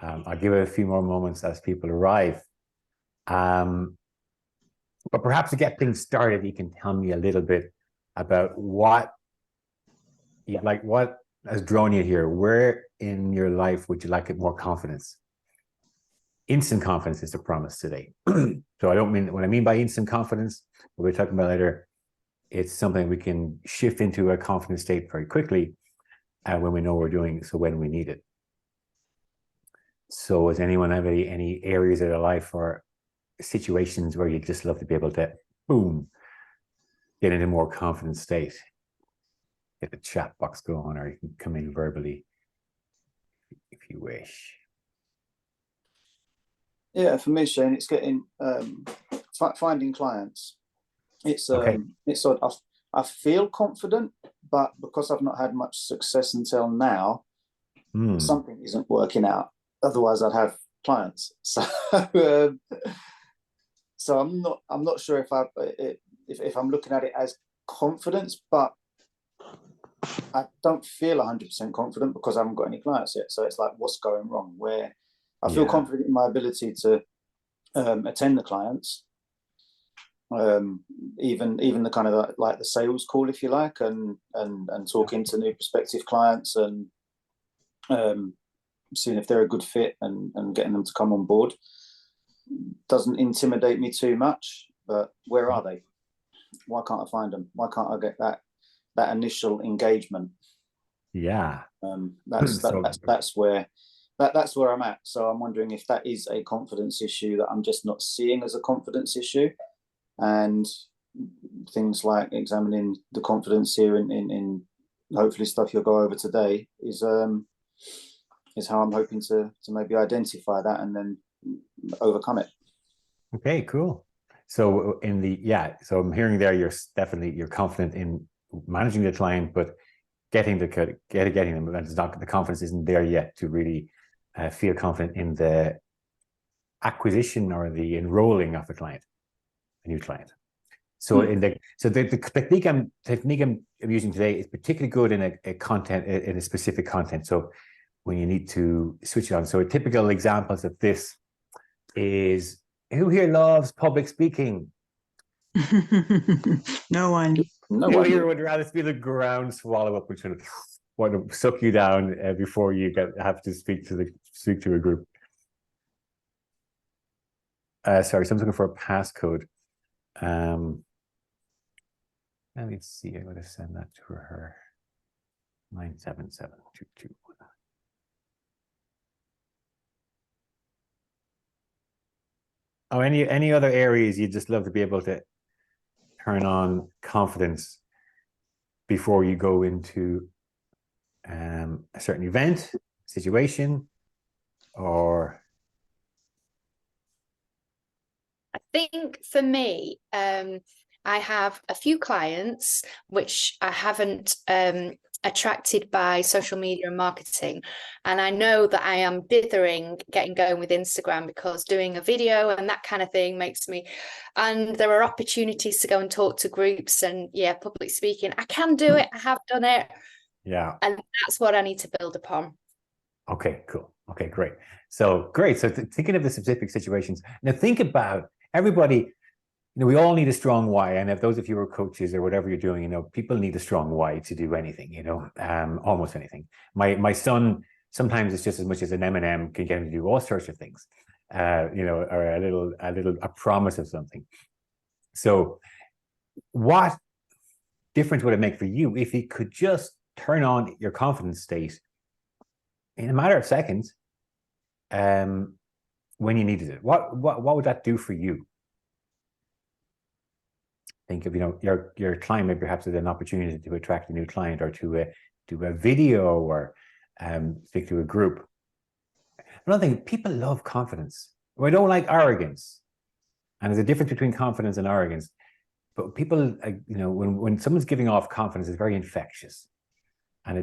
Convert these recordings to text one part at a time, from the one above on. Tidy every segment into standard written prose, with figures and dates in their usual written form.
I'll give it a few more moments as people arrive. But perhaps to get things started, you can tell me a little bit about what has drawn you here. Where in your life would you like more confidence? Instant confidence is the promise today. So I don't mean, what I mean by instant confidence, what we're talking about later, it's something we can shift into a confident state very quickly when we know what we're doing, so when we need it. So does anyone have any areas of their life or situations where you just love to be able to, boom, get into a more confident state? Get the chat box going, or you can come in verbally if you wish. Yeah, for me, Shane, it's getting finding clients. It's Okay. it's sort of, I feel confident, but because I've not had much success until now, something isn't working out. Otherwise, I'd have clients. So, so I'm not sure if I'm looking at it as confidence, but I don't feel 100% confident because I haven't got any clients yet. So it's like, what's going wrong? Where I feel confident in my ability to attend the clients, even the kind of like the sales call, if you like, and talking to new prospective clients and seeing if they're a good fit and getting them to come on board. Doesn't intimidate me too much, but where are they? Why can't I find them? Why can't I get that initial engagement? Yeah. That's where I'm at. So I'm wondering if that is a confidence issue that I'm just not seeing as a confidence issue, and things like examining the confidence here in hopefully stuff you'll go over today is how I'm hoping to maybe identify that and then overcome it. Okay, cool. So so I'm hearing there you're confident in managing the client, but getting them, it's not, the confidence isn't there yet to really feel confident in the acquisition or the enrolling of a new client. So the technique I'm using today is particularly good in a specific content. So when you need to switch it on. So typical examples of this is, who here loves public speaking? No one. Who here would rather feel the ground swallow up, which would want to suck you down before you have to speak to a group? Sorry, someone's looking for a passcode. Let me see. I'm going to send that to her. 97722. Oh, any other areas you'd just love to be able to turn on confidence before you go into a certain event, situation, or? I think for me, I have a few clients which I haven't attracted by social media and marketing, and I know that I am dithering getting going with Instagram because doing a video and that kind of thing makes me, and there are opportunities to go and talk to groups and public speaking. I can do it. I have done it. Yeah. And that's what I need to build upon. Okay, cool. Okay, great. So thinking of the specific situations, now think about everybody. We all need a strong why, and if those of you who are coaches or whatever you're doing, people need a strong why to do anything. Almost anything. My son, sometimes it's just as much as an M&M can get him to do all sorts of things, or a promise of something. So, what difference would it make for you if you could just turn on your confidence state in a matter of seconds, when you needed it? What would that do for you? Think of your client maybe perhaps as an opportunity to attract a new client, or to do a video, or speak to a group. Another thing, people love confidence. We don't like arrogance, and there's a difference between confidence and arrogance. But people, when someone's giving off confidence, it's very infectious, and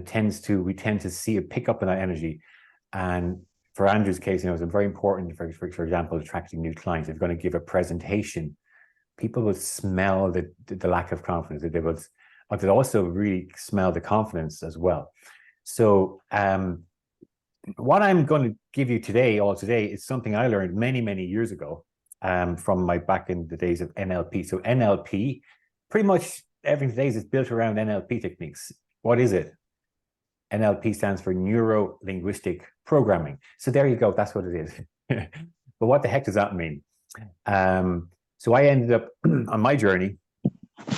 we tend to see a pick up in that energy. And for Andrew's case, it's very important, for example, attracting new clients. If you're going to give a presentation, people will smell the lack of confidence. But they'll also really smell the confidence as well. So what I'm going to give you today, is something I learned many, many years ago from my back in the days of NLP. So NLP, pretty much everything today is built around NLP techniques. What is it? NLP stands for Neuro Linguistic Programming. So there you go. That's what it is. But what the heck does that mean? So I ended up on my journey.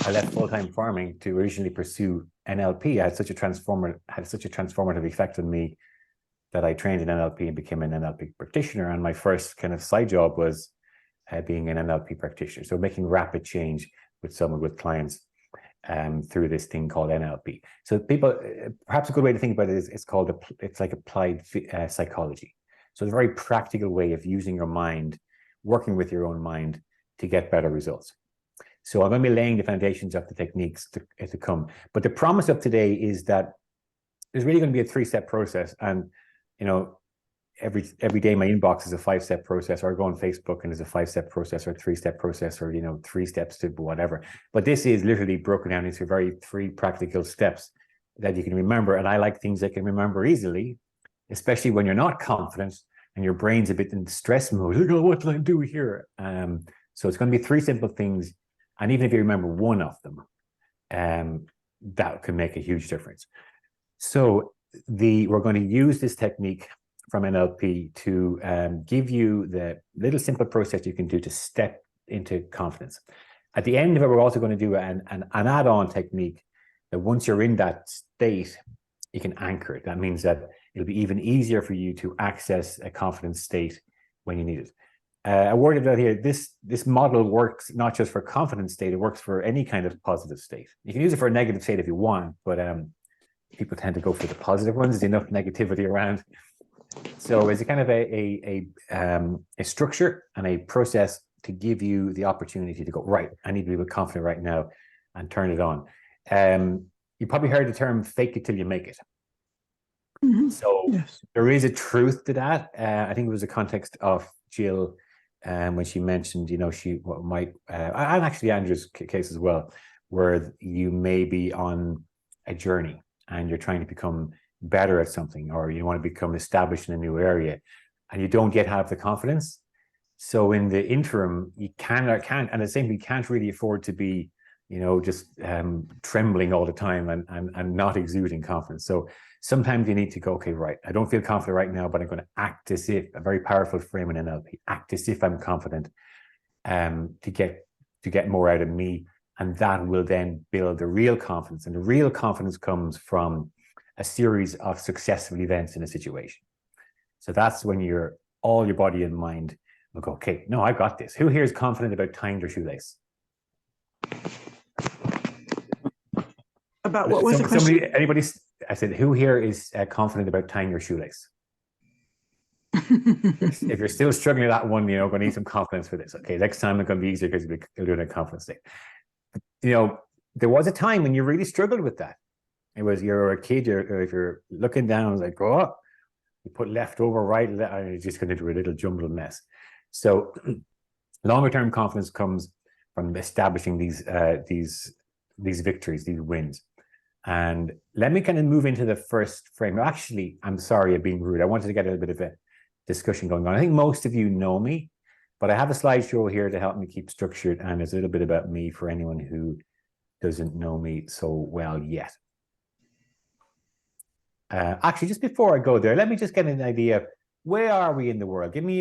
I left full-time farming to originally pursue NLP. It had such a transformative effect on me that I trained in NLP and became an NLP practitioner. And my first kind of side job was being an NLP practitioner. So making rapid change with clients through this thing called NLP. So people, perhaps a good way to think about it is it's like applied psychology. So it's a very practical way of using your mind, working with your own mind to get better results. So I'm going to be laying the foundations of the techniques to come. But the promise of today is that there's really going to be a 3-step process. And, you know, every day my inbox is a 5-step process, or I go on Facebook and there's a 5-step process or a 3-step process, or, you know, 3 steps to whatever. But this is literally broken down into 3 practical steps that you can remember. And I like things I can remember easily, especially when you're not confident and your brain's a bit in stress mode. Like, oh, what did I do here? So it's going to be 3 simple things. And even if you remember one of them, that can make a huge difference. So we're going to use this technique from NLP to give you the little simple process you can do to step into confidence. At the end of it, we're also going to do an add-on technique that once you're in that state, you can anchor it. That means that it'll be even easier for you to access a confident state when you need it. A word about here, this model works not just for confident state, it works for any kind of positive state. You can use it for a negative state if you want, but people tend to go for the positive ones. There's enough negativity around. So it's a kind of a structure and a process to give you the opportunity to go, right, I need to be confident right now, and turn it on. You probably heard the term fake it till you make it. Mm-hmm. So yes, there is a truth to that. I think it was the context of Jill when she mentioned, you know, and actually Andrew's case as well, where you may be on a journey and you're trying to become better at something, or you want to become established in a new area and you don't yet have the confidence. So in the interim, you and at the same time, you can't really afford to be, you know, just trembling all the time and not exuding confidence. So sometimes you need to go, okay, right, I don't feel confident right now, but I'm going to act as if, a very powerful frame in NLP, act as if I'm confident to get more out of me. And that will then build the real confidence. And the real confidence comes from a series of successful events in a situation. So that's when all your body and mind will go, okay, no, I've got this. Who here is confident about tying their shoelace? About what was the question? Anybody? I said, who here is confident about tying your shoelace? If you're still struggling with that one, you know, going to need some confidence for this. Okay, next time it's going to be easier because you're doing a confidence thing. You know, there was a time when you really struggled with that. It was you're a kid, or if you're looking down, it's like, oh, you put left over, right, and you're just going to do a little jumbled mess. So longer term confidence comes from establishing these victories, these wins. And let me kind of move into the first frame. Actually, I'm sorry I'm being rude. I wanted to get a little bit of a discussion going on. I think most of you know me, but I have a slideshow here to help me keep structured, and it's a little bit about me for anyone who doesn't know me so well yet. Actually, just before I go there, let me just get an idea of where are we in the world. Give me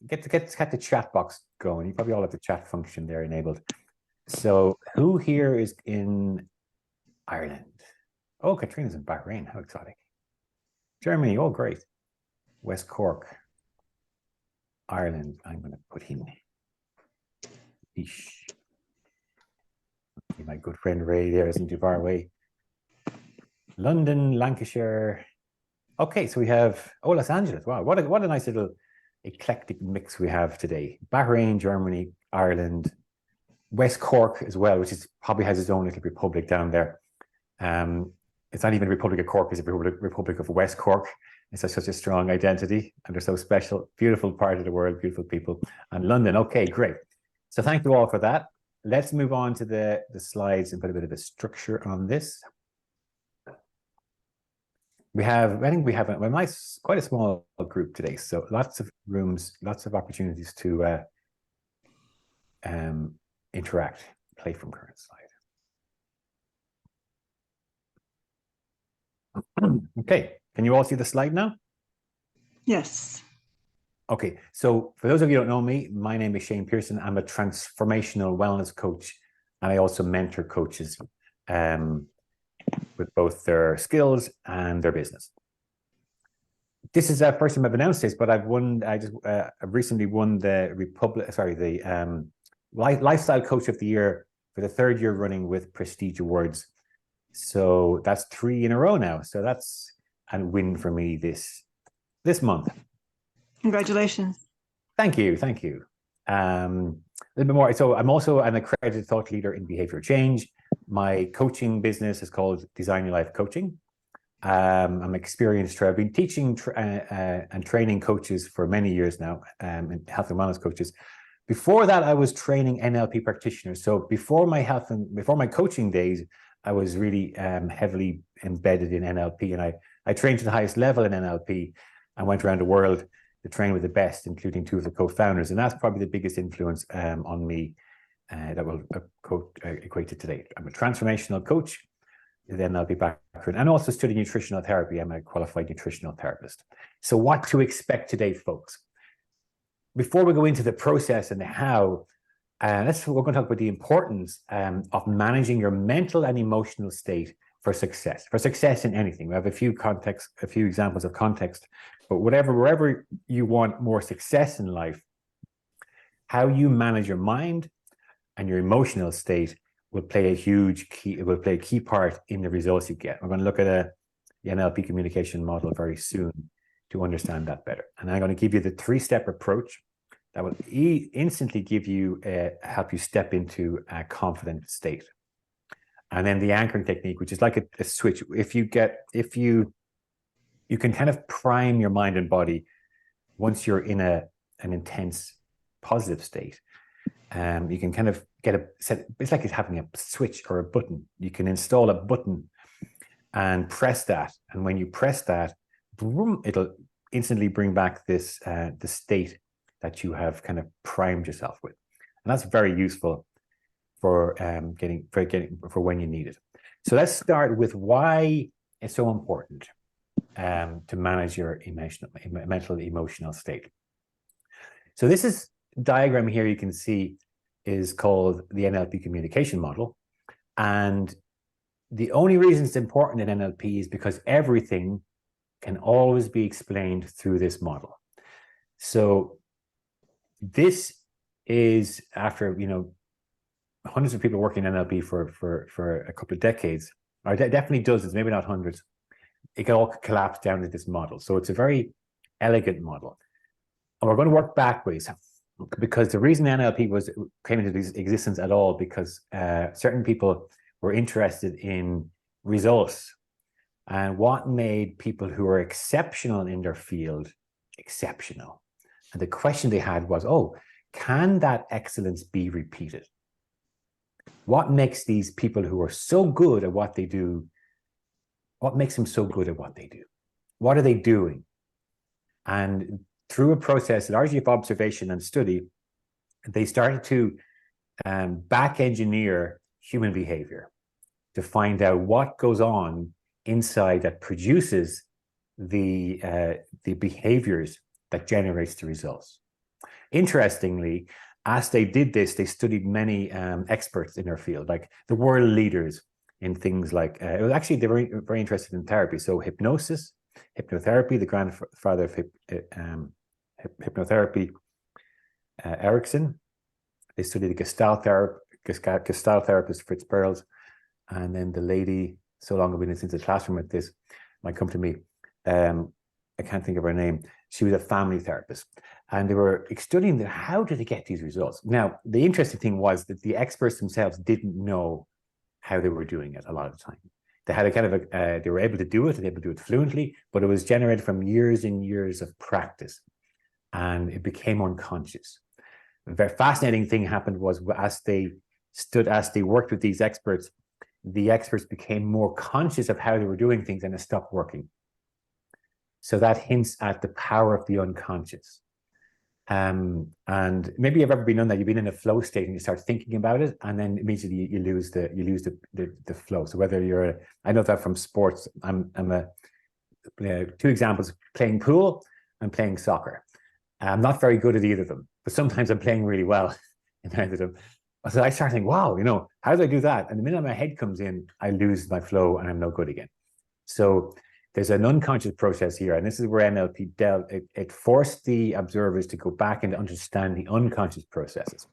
get the chat box going. You probably all have the chat function there enabled. So who here is in Ireland? Oh, Katrina's in Bahrain. How exciting. Germany. Oh, great. West Cork. Ireland. I'm going to put him. Eesh. My good friend Ray there isn't too far away. London, Lancashire. Okay, so we have, Los Angeles. Wow, what a nice little eclectic mix we have today. Bahrain, Germany, Ireland, West Cork as well, which probably has its own little republic down there. It's not even a Republic of Cork, it's a Republic of West Cork. It's such a strong identity, and they're so special. Beautiful part of the world, beautiful people. And London, okay, great. So thank you all for that. Let's move on to the slides and put a bit of a structure on this. I think we have a nice, quite a small group today. So lots of rooms, lots of opportunities to interact, play from current slide. Okay, can you all see the slide now? Yes. Okay, so for those of you who don't know me, my name is Shane Pearson. I'm a transformational wellness coach, and I also mentor coaches with both their skills and their business. This is the first time I've announced this, but I've recently won the Lifestyle Coach of the Year for the 3rd year running with Prestige Awards. So that's 3 in a row now. So that's a win for me this month. Congratulations. Thank you. A little bit more. So I'm also an accredited thought leader in behavior change. My coaching business is called Design Your Life Coaching. I'm experienced. I've been teaching and training coaches for many years now, and health and wellness coaches. Before that, I was training NLP practitioners. So before my coaching days, I was really heavily embedded in NLP, and I trained to the highest level in NLP. I went around the world to train with the best, including 2 of the co-founders, and that's probably the biggest influence on me that will equate to today. I'm a transformational coach, then I'll be background, and also study nutritional therapy. I'm a qualified nutritional therapist. So what to expect today, folks? Before we go into the process and the how, we're going to talk about the importance of managing your mental and emotional state for success in anything. We have a few examples of context, but wherever you want more success in life, how you manage your mind and your emotional state will play a key part in the results you get. We're going to look at the NLP communication model very soon to understand that better. And I'm going to give you the 3-step approach that will instantly help you step into a confident state. And then the anchoring technique, which is like a switch. You can kind of prime your mind and body once you're in an intense positive state. You can kind of it's like it's having a switch or a button. You can install a button and press that. And when you press that, boom, it'll instantly bring back the state that you have kind of primed yourself with. And that's very useful for when you need it. So let's start with why it's so important to manage your mental emotional state. So this diagram here you can see is called the NLP communication model. And the only reason it's important in NLP is because everything can always be explained through this model. So this is after, hundreds of people working in NLP for a couple of decades, or definitely dozens, maybe not hundreds. It can all collapse down to this model. So it's a very elegant model. And we're going to work backwards, because the reason NLP came into existence at all, because certain people were interested in results and what made people who are exceptional in their field exceptional. And the question they had was, can that excellence be repeated? What makes these people who are so good at what they do, what makes them so good at what they do? What are they doing? And through a process largely of observation and study, they started to back engineer human behavior to find out what goes on inside that produces the behaviors that generates the results. Interestingly, as they did this, they studied many experts in their field, like the world leaders in things like, they were very, very interested in therapy. So hypnosis, hypnotherapy, the grandfather of hypnotherapy, Erickson. They studied the Gestalt therapist, Fritz Perls. And then the lady, so long I've been into the classroom with this, might come to me. I can't think of her name. She was a family therapist. And they were studying how did they get these results? Now, the interesting thing was that the experts themselves didn't know how they were doing it a lot of the time. They had a kind of they were able to do it, and they were able to do it fluently, but it was generated from years and years of practice. And it became unconscious. A very fascinating thing happened was as they worked with these experts, the experts became more conscious of how they were doing things, and it stopped working. So that hints at the power of the unconscious. And maybe you've ever been on that. You've been in a flow state and you start thinking about it, and then immediately you lose the flow. So whether you're, I know that from sports. I'm a two examples: playing pool and playing soccer. I'm not very good at either of them, but sometimes I'm playing really well in either of them. So I start thinking, wow, how do I do that? And the minute my head comes in, I lose my flow and I'm no good again. So there's an unconscious process here, and this is where NLP it forced the observers to go back and understand the unconscious processes.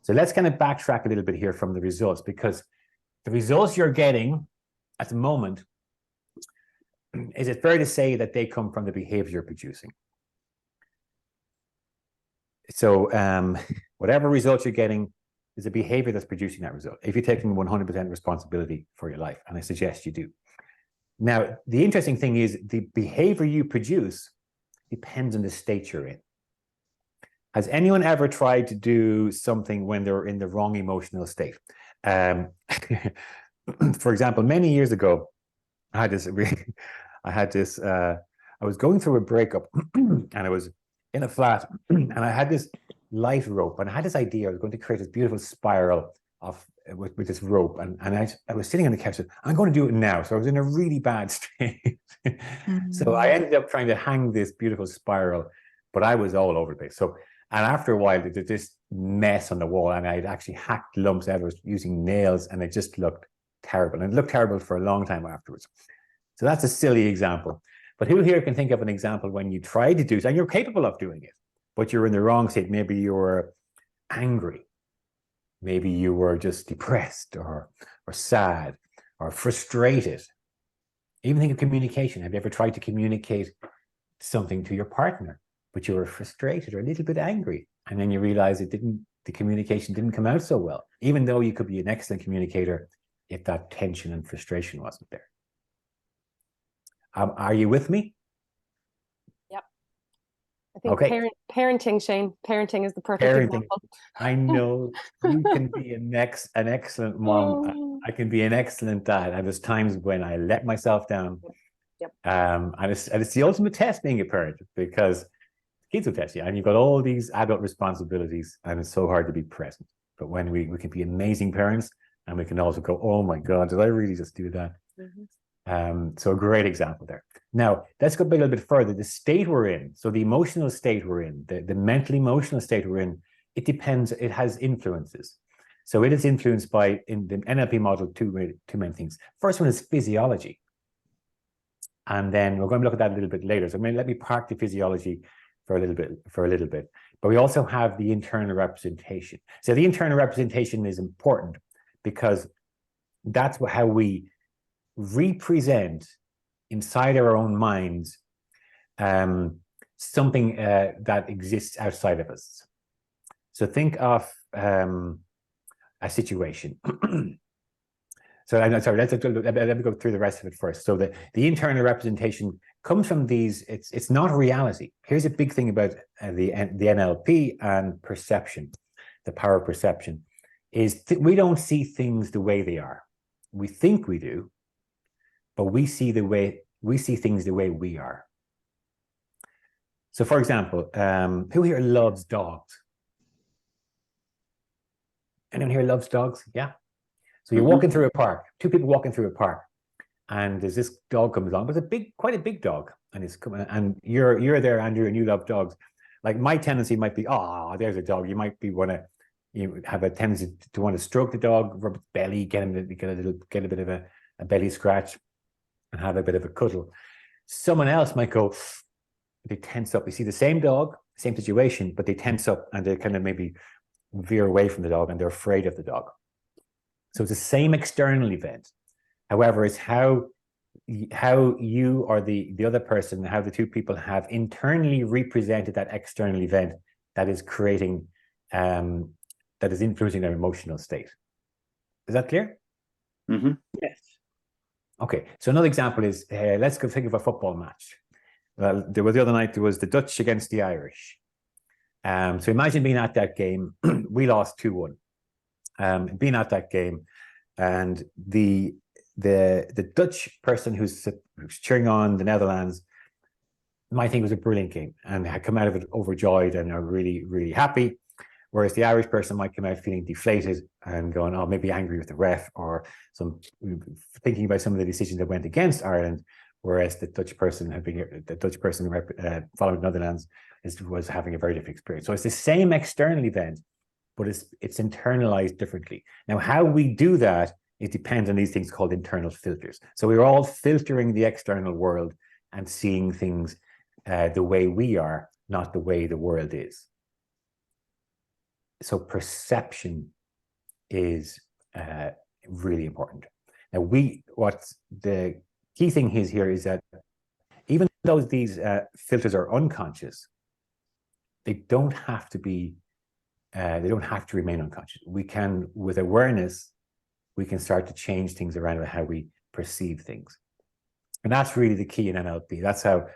So let's kind of backtrack a little bit here from the results, because the results you're getting at the moment, is it fair to say that they come from the behavior you're producing? So whatever results you're getting is a behavior that's producing that result, if you're taking 100% responsibility for your life, and I suggest you do. Now, the interesting thing is the behavior you produce depends on the state you're in. Has anyone ever tried to do something when they're in the wrong emotional state? For example, many years ago, I was going through a breakup and I was in a flat and I had this light rope, and I had this idea I was going to create this beautiful spiral of with this rope, and I was sitting on the couch and I'm going to do it now. So I was in a really bad state. So I ended up trying to hang this beautiful spiral, but I was all over the place. So, and after a while, there's this mess on the wall, and I'd actually hacked lumps out. I was using nails, and it just looked terrible. And it looked terrible for a long time afterwards. So that's a silly example. But who here can think of an example when you tried to do it, and you're capable of doing it, but you're in the wrong state? Maybe you were angry. Maybe you were just depressed or sad or frustrated. Even think of communication. Have you ever tried to communicate something to your partner, but you were frustrated or a little bit angry, and then you realize the communication didn't come out so well, even though you could be an excellent communicator if that tension and frustration wasn't there. Are you with me? Yep. I think okay. Parenting, Shane. Parenting is the perfect example. I know you can be an excellent mom. I can be an excellent dad. And there's times when I let myself down. Yep. And it's the ultimate test being a parent, because kids will test you, and you've got all these adult responsibilities, and it's so hard to be present. But when we can be amazing parents, and we can also go, oh my God, did I really just do that? So a great example there. Now, let's go a little bit further. The state we're in, so the emotional state we're in, the mental emotional state we're in, it depends, it has influences. So it is influenced by, in the NLP model, two main things. First one is physiology. And then we're going to look at that a little bit later. So let me park the physiology for a little bit. But we also have the internal representation. So the internal representation is important because that's how we represent inside our own minds something that exists outside of us. So think of a situation. So I'm sorry, let me go through the rest of it first. So the internal representation comes from these, it's not reality. Here's a big thing about the NLP and perception, the power of perception, is we don't see things the way they are. We think we do, but we see things the way we are. So for example, who here loves dogs? Anyone here loves dogs? Yeah. So you're walking through a park, two people walking through a park, and there's this dog comes along, but it's quite a big dog, and it's coming, and you're there, Andrew, and you love dogs. Like my tendency might be, oh, there's a dog. You might have a tendency to want to stroke the dog, rub its belly, get a bit of a belly scratch, and have a bit of a cuddle. Someone else might go, they tense up. You see the same dog, same situation, but they tense up and they kind of maybe veer away from the dog, and they're afraid of the dog. So it's the same external event. However, it's how you or the other person, how the two people have internally represented that external event that is creating, that is influencing their emotional state. Is that clear? Yes. Okay, so another example is, let's go think of a football match. Well, the other night, there was the Dutch against the Irish. So imagine being at that game. We lost 2-1. Being at that game, and the Dutch person who's cheering on the Netherlands might think it was a brilliant game and had come out of it overjoyed and are really, really happy. Whereas the Irish person might come out feeling deflated and going, oh, maybe angry with the ref, or thinking about some of the decisions that went against Ireland. Whereas the Dutch person following the Netherlands was having a very different experience. So it's the same external event, but it's internalized differently. Now, how we do that, it depends on these things called internal filters. So we're all filtering the external world and seeing things the way we are, not the way the world is. So perception is really important. Now, what's the key thing here is that even though these filters are unconscious, they don't have to be, they don't have to remain unconscious. We can, with awareness, we can start to change things around how we perceive things. And that's really the key in NLP. That's how,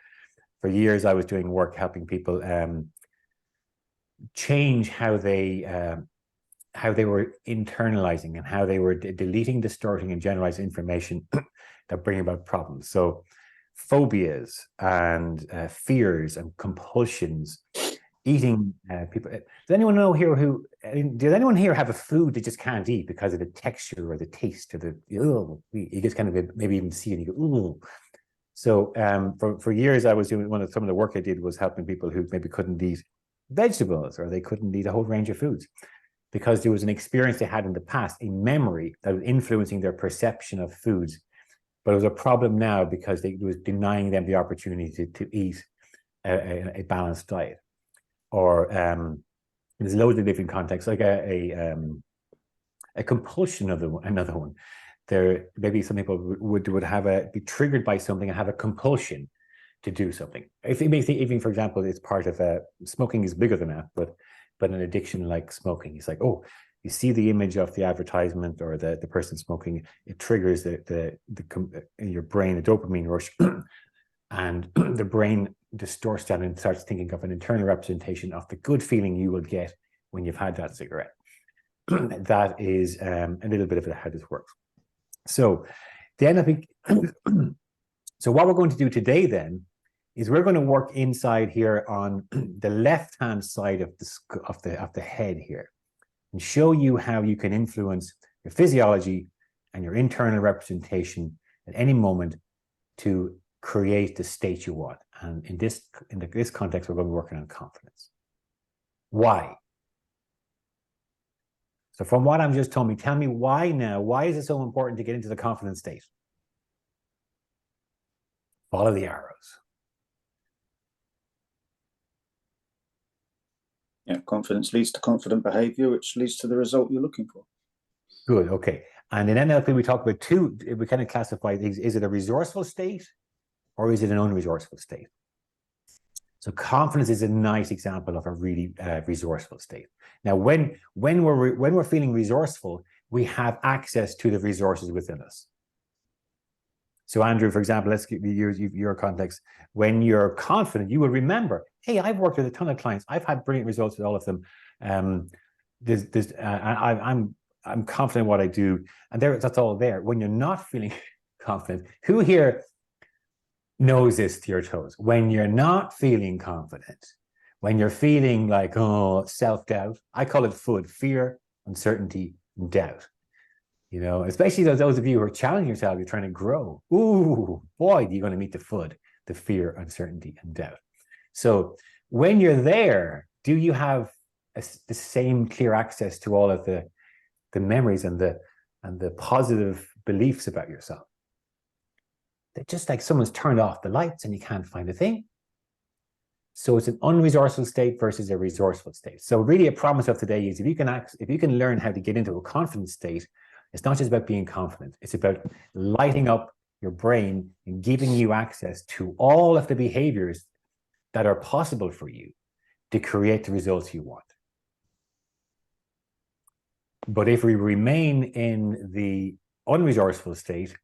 for years, I was doing work helping people change how they were internalizing and how they were deleting, distorting, and generalizing information that bring about problems. So phobias and fears and compulsions, eating people. Does anyone know here does anyone here have a food they just can't eat because of the texture or the taste or the, you just kind of maybe even see it and you go, ooh. So for years I was doing some of the work I did was helping people who maybe couldn't eat vegetables or they couldn't eat a whole range of foods because there was an experience they had in the past, a memory that was influencing their perception of foods. But it was a problem now because it was denying them the opportunity to eat a balanced diet. Or there's loads of different contexts, like a compulsion of another one. There maybe some people would be triggered by something and have a compulsion to do something. If it makes even, for example, it's part of smoking is bigger than that, but an addiction like smoking, it's like, oh, you see the image of the advertisement or the person smoking, it triggers in your brain a dopamine rush, and the brain distorts that and starts thinking of an internal representation of the good feeling you will get when you've had that cigarette. That is a little bit of how this works. So the NLP. So what we're going to do today then is we're going to work inside here on the left-hand side of the head here, and show you how you can influence your physiology and your internal representation at any moment to create the state you want. And in this context, we're going to be working on confidence. Why? So from what I'm just told me, tell me why now. Why is it so important to get into the confident state? Follow the arrows. Yeah, confidence leads to confident behavior, which leads to the result you're looking for. Good, okay. And in NLP, we talk about two, we kind of classify things. Is it a resourceful state or is it an unresourceful state? So confidence is a nice example of a really resourceful state. Now, when we're feeling resourceful, we have access to the resources within us. So Andrew, for example, let's give your context. When you're confident, you will remember, hey, I've worked with a ton of clients. I've had brilliant results with all of them. I'm confident in what I do. And that's all there. When you're not feeling confident, who here knows this to your toes? When you're not feeling confident, when you're feeling like, oh, self-doubt, I call it FUD, fear, uncertainty, and doubt. You know, especially those of you who are challenging yourself, you're trying to grow. Ooh, boy, you're going to meet the FUD, the fear, uncertainty, and doubt. So when you're there, do you have the same clear access to all of the memories and the positive beliefs about yourself? They're just like someone's turned off the lights and you can't find a thing. So it's an unresourceful state versus a resourceful state. So really a promise of today is if you can learn how to get into a confident state, it's not just about being confident. It's about lighting up your brain and giving you access to all of the behaviors that are possible for you to create the results you want. But if we remain in the unresourceful state,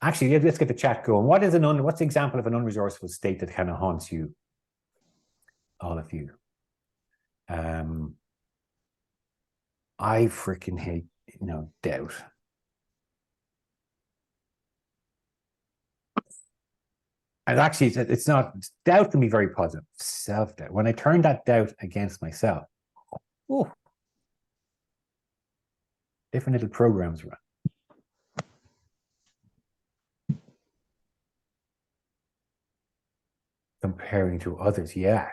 actually, let's get the chat going. What's the example of an unresourceful state that kind of haunts you? All of you. I freaking hate, doubt. And actually, it's not, doubt can be very positive. Self-doubt. When I turn that doubt against myself, oh, different little programs run. Comparing to others, yeah.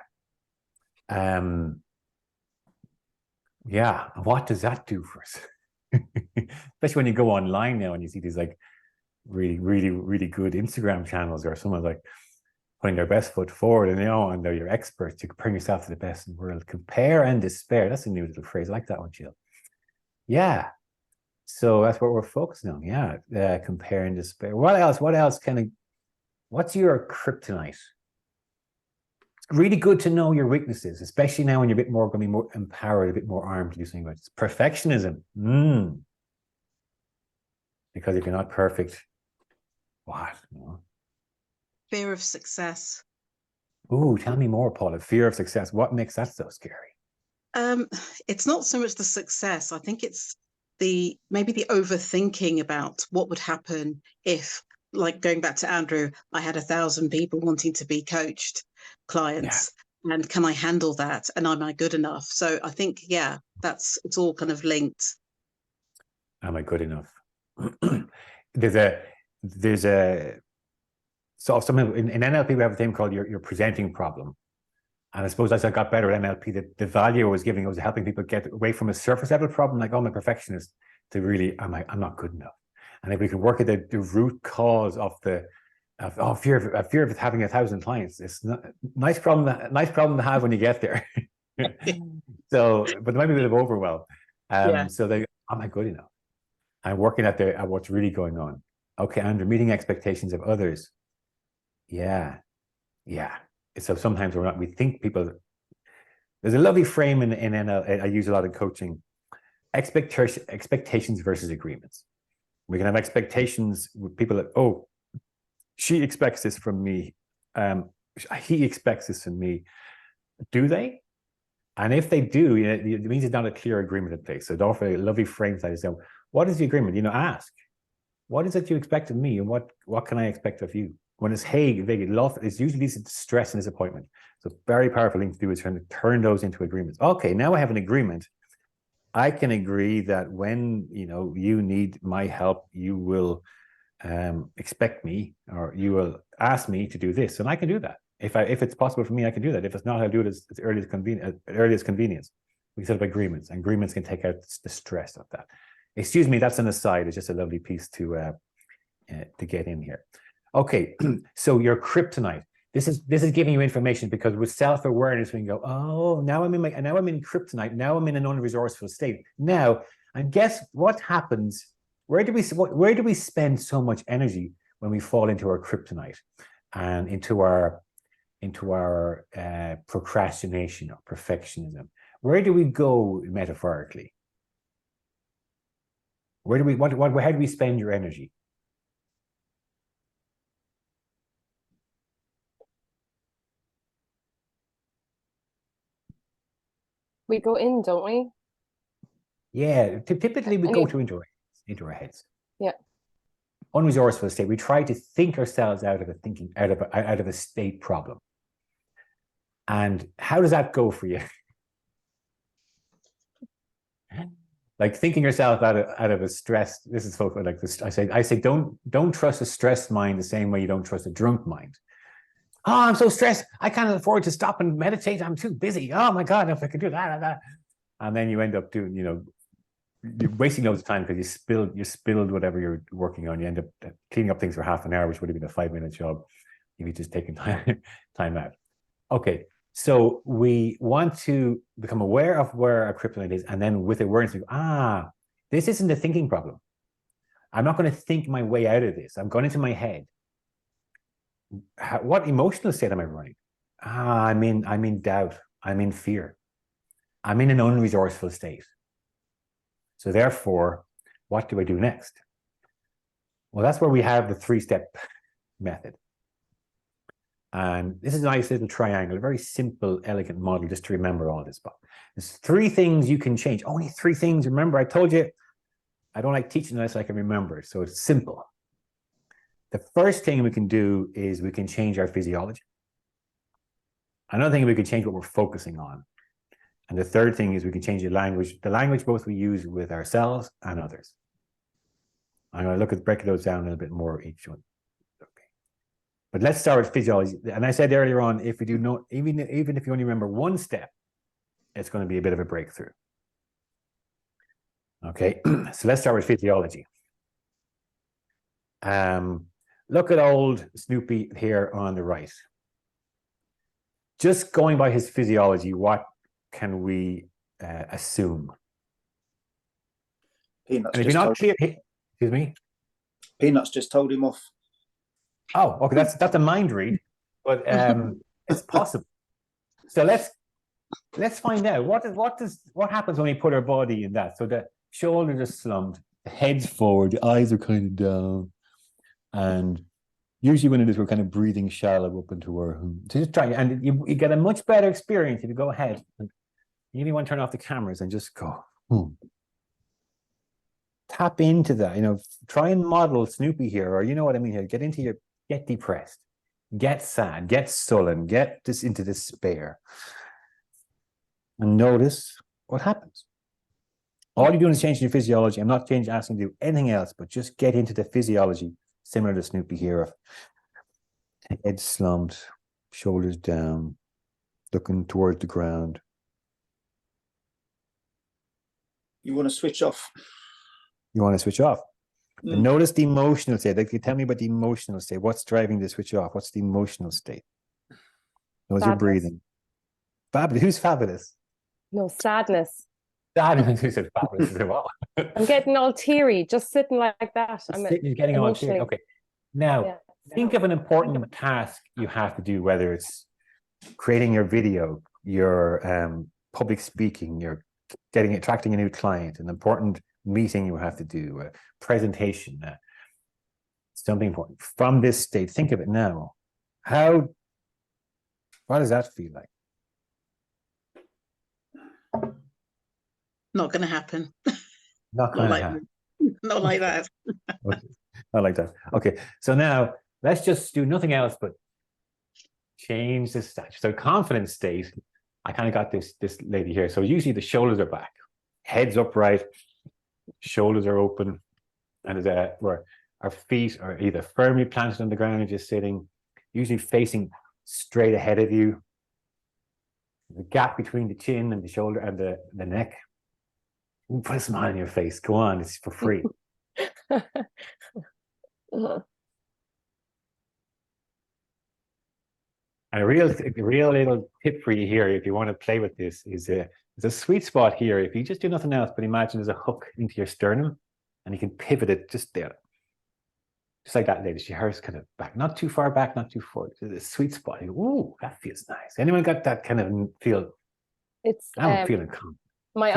Yeah, what does that do for us? Especially when you go online now and you see these like really good Instagram channels, or someone like putting their best foot forward, and and they're your experts. You compare yourself to the best in the world. Compare and despair. That's a new little phrase. I like that one, Jill. Yeah. So that's what we're focusing on. Yeah. Compare and despair. What else? What's your kryptonite? It's really good to know your weaknesses, especially now when you're going to be more empowered, a bit more armed to do something about it. Perfectionism. Because if you're not perfect, what? Fear of success. Oh, tell me more, Paula. Fear of success. What makes that so scary? It's not so much the success. I think it's maybe the overthinking about what would happen if, like going back to Andrew, I had 1,000 people wanting to be coached, clients, and can I handle that? And am I good enough? So I think, yeah, it's all kind of linked. Am I good enough? there's a so something in NLP we have a thing called your presenting problem. And I suppose as I got better at NLP, the value I was giving was helping people get away from a surface level problem, like, oh, I'm a perfectionist, to really, I'm not good enough. And if we can work at the root cause of fear of having 1,000 clients, it's not nice problem to have when you get there. So, but there might be a bit of overwhelm. So am I good enough? I'm working at what's really going on. Okay, Andrew, meeting expectations of others. Yeah. So sometimes we think people. There's a lovely frame in NL I use a lot in coaching. Expectations versus agreements. We can have expectations with people that, oh, she expects this from me. He expects this from me. Do they? And if they do, it means it's not a clear agreement in place. So don't a lovely frame that is, what is the agreement? Ask, what is it you expect of me, and what can I expect of you? When it's vague, it's usually leads to stress and disappointment. So very powerful thing to do is trying to turn those into agreements. Okay, now I have an agreement. I can agree that when you need my help, you will expect me, or you will ask me to do this, and I can do that. If it's possible for me, I can do that. If it's not, I'll do it as earliest convenience. We set up agreements, and agreements can take out the stress of that. Excuse me, that's an aside. It's just a lovely piece to get in here. Okay, so your kryptonite. This is giving you information, because with self-awareness we can go, oh, now I'm in kryptonite. Now I'm in an unresourceful state. Now, and guess what happens? Where do we spend so much energy when we fall into our kryptonite and into our procrastination or perfectionism? Where do we go metaphorically? How do we spend your energy? We go in, don't we? Yeah, typically we go into our heads. Yeah. Unresourceful state. We try to think ourselves out of a state problem. And how does that go for you? Like thinking yourself out of a stress. This is like this. I say, don't trust a stressed mind the same way you don't trust a drunk mind. Oh, I'm so stressed. I can't afford to stop and meditate. I'm too busy. Oh my God, if I could do that. And then you end up doing, you're wasting loads of time because you spilled whatever you're working on. You end up cleaning up things for half an hour, which would have been a 5-minute job if you just taken time out. Okay, so we want to become aware of where our kryptonite is, and then with awareness, we go, this isn't a thinking problem. I'm not going to think my way out of this. I'm going into my head. What emotional state am I running? I'm in doubt. I'm in fear. I'm in an unresourceful state. So therefore, what do I do next? Well, that's where we have the 3-step method. And this is a nice little triangle, a very simple, elegant model just to remember all this. But there's 3 things you can change. Only 3 things. Remember, I told you I don't like teaching unless I can remember it. So it's simple. The first thing we can do is we can change our physiology. Another thing, we can change what we're focusing on. And the third thing is we can change the language both we use with ourselves and others. I'm going to look at breaking those down a little bit more each one. Okay. But let's start with physiology. And I said earlier on, if we do not, even if you only remember one step, it's going to be a bit of a breakthrough. Okay, so let's start with physiology. Look at old Snoopy here on the right. Just going by his physiology, what can we assume? Peanuts, and if you're not clear, excuse me? Peanuts just told him off. Oh, okay, that's a mind read, but it's possible. So let's find out what happens when we put our body in that. So the shoulders are slumped, the head's forward, the eyes are kind of down, and usually when it is, we're kind of breathing shallow up into our So just try, and you get a much better experience if you go ahead and you even want to turn off the cameras and just go. Tap into that, try and model Snoopy here, or you know what I mean here. Get depressed, get sad, get sullen, get this into despair, and notice what happens. All you're doing is changing your physiology. I'm not asking you to do anything else, but just get into the physiology, similar to Snoopy here, of head slumped, shoulders down, looking towards the ground. You want to switch off. You want to switch off. And notice the emotional state. Like, you tell me about the emotional state. What's driving the switch off? What's the emotional state? Notice your breathing. Fabulous. Who's fabulous? No, sadness. Sadness. Who said fabulous as well? I'm getting all teary, just sitting like that. You're getting all teary. Okay. Now, think of an important task you have to do, whether it's creating your video, your public speaking, you're attracting a new client, an important meeting you have to do, a presentation, something important. From this state, think of it now. What does that feel like? Not going to happen. Not going to happen. Not like that. Okay. Not like that. Okay, so now let's just do nothing else but change this stature. So confidence state, I kind of got this lady here. So usually the shoulders are back, head's upright, shoulders are open, and where our feet are either firmly planted on the ground or just sitting, usually facing straight ahead of you. The gap between the chin and the shoulder and the neck. Put a smile on your face. Go on, it's for free. And a real little tip for you here, if you want to play with this, is there's a sweet spot here. If you just do nothing else, but imagine there's a hook into your sternum, and you can pivot it just there, just like that lady. Hers kind of back, not too far back, not too forward. There's a sweet spot. Ooh, that feels nice. Anyone got that kind of feel? I'm feeling calm. My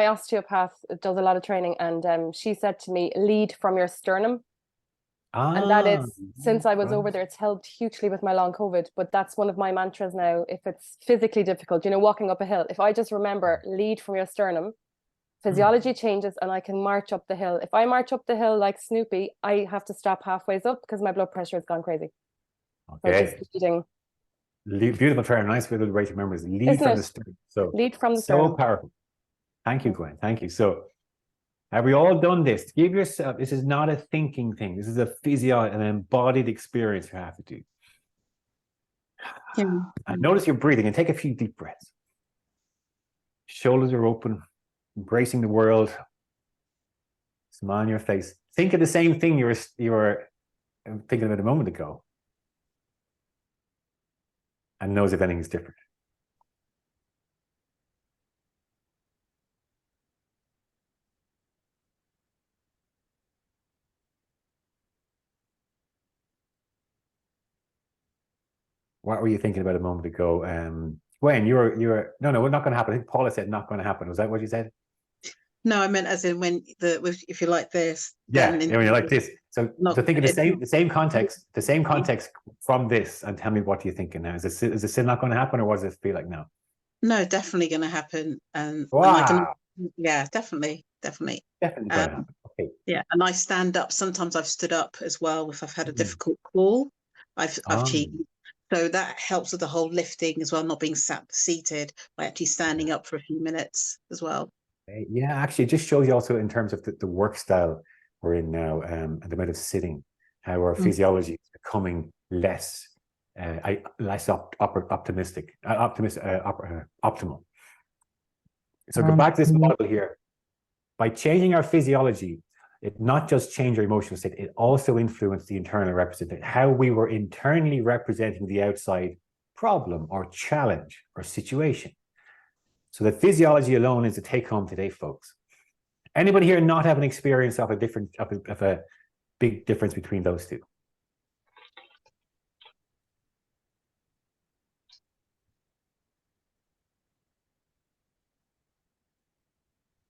osteopath does a lot of training, and she said to me, lead from your sternum. And that is, since I was over there, it's helped hugely with my long COVID. But that's one of my mantras now. If it's physically difficult, walking up a hill, if I just remember, lead from your sternum, physiology changes and I can march up the hill. If I march up the hill like Snoopy, I have to stop halfway up because my blood pressure has gone crazy. Okay. So just leading. Beautiful term. Nice way to remember is lead from the sternum. So lead from the sternum. So powerful. Thank you, Gwen. Thank you. So have we all done this? Give yourself, this is not a thinking thing. This is a an embodied experience you have to do. Yeah. And notice you're breathing and take a few deep breaths. Shoulders are open, embracing the world. Smile on your face. Think of the same thing you were thinking about a moment ago. And knows if anything's different. What were you thinking about a moment ago? When you were no, we're not going to happen. I think Paula said not going to happen. Was that what you said? No, I meant as in if you're like this. Yeah, when you're like this. So think of the same context from this, and tell me what you're thinking now. Is this still not going to happen, or what does it feel like now? No, definitely going to happen. Wow. And definitely. Definitely going to happen. Okay. Yeah, and I stand up. Sometimes I've stood up as well if I've had a difficult call. I've cheated. So that helps with the whole lifting as well, not being seated by actually standing up for a few minutes as well. Yeah, actually, it just shows you also in terms of the work style we're in now, and the amount of sitting, how our physiology is becoming less optimal. So go back to this model here. By changing our physiology, it not just changed our emotional state, it also influenced the internal representation, how we were internally representing the outside problem or challenge or situation. So the physiology alone is a take home today, folks. Anybody here not have an experience of a big difference between those two?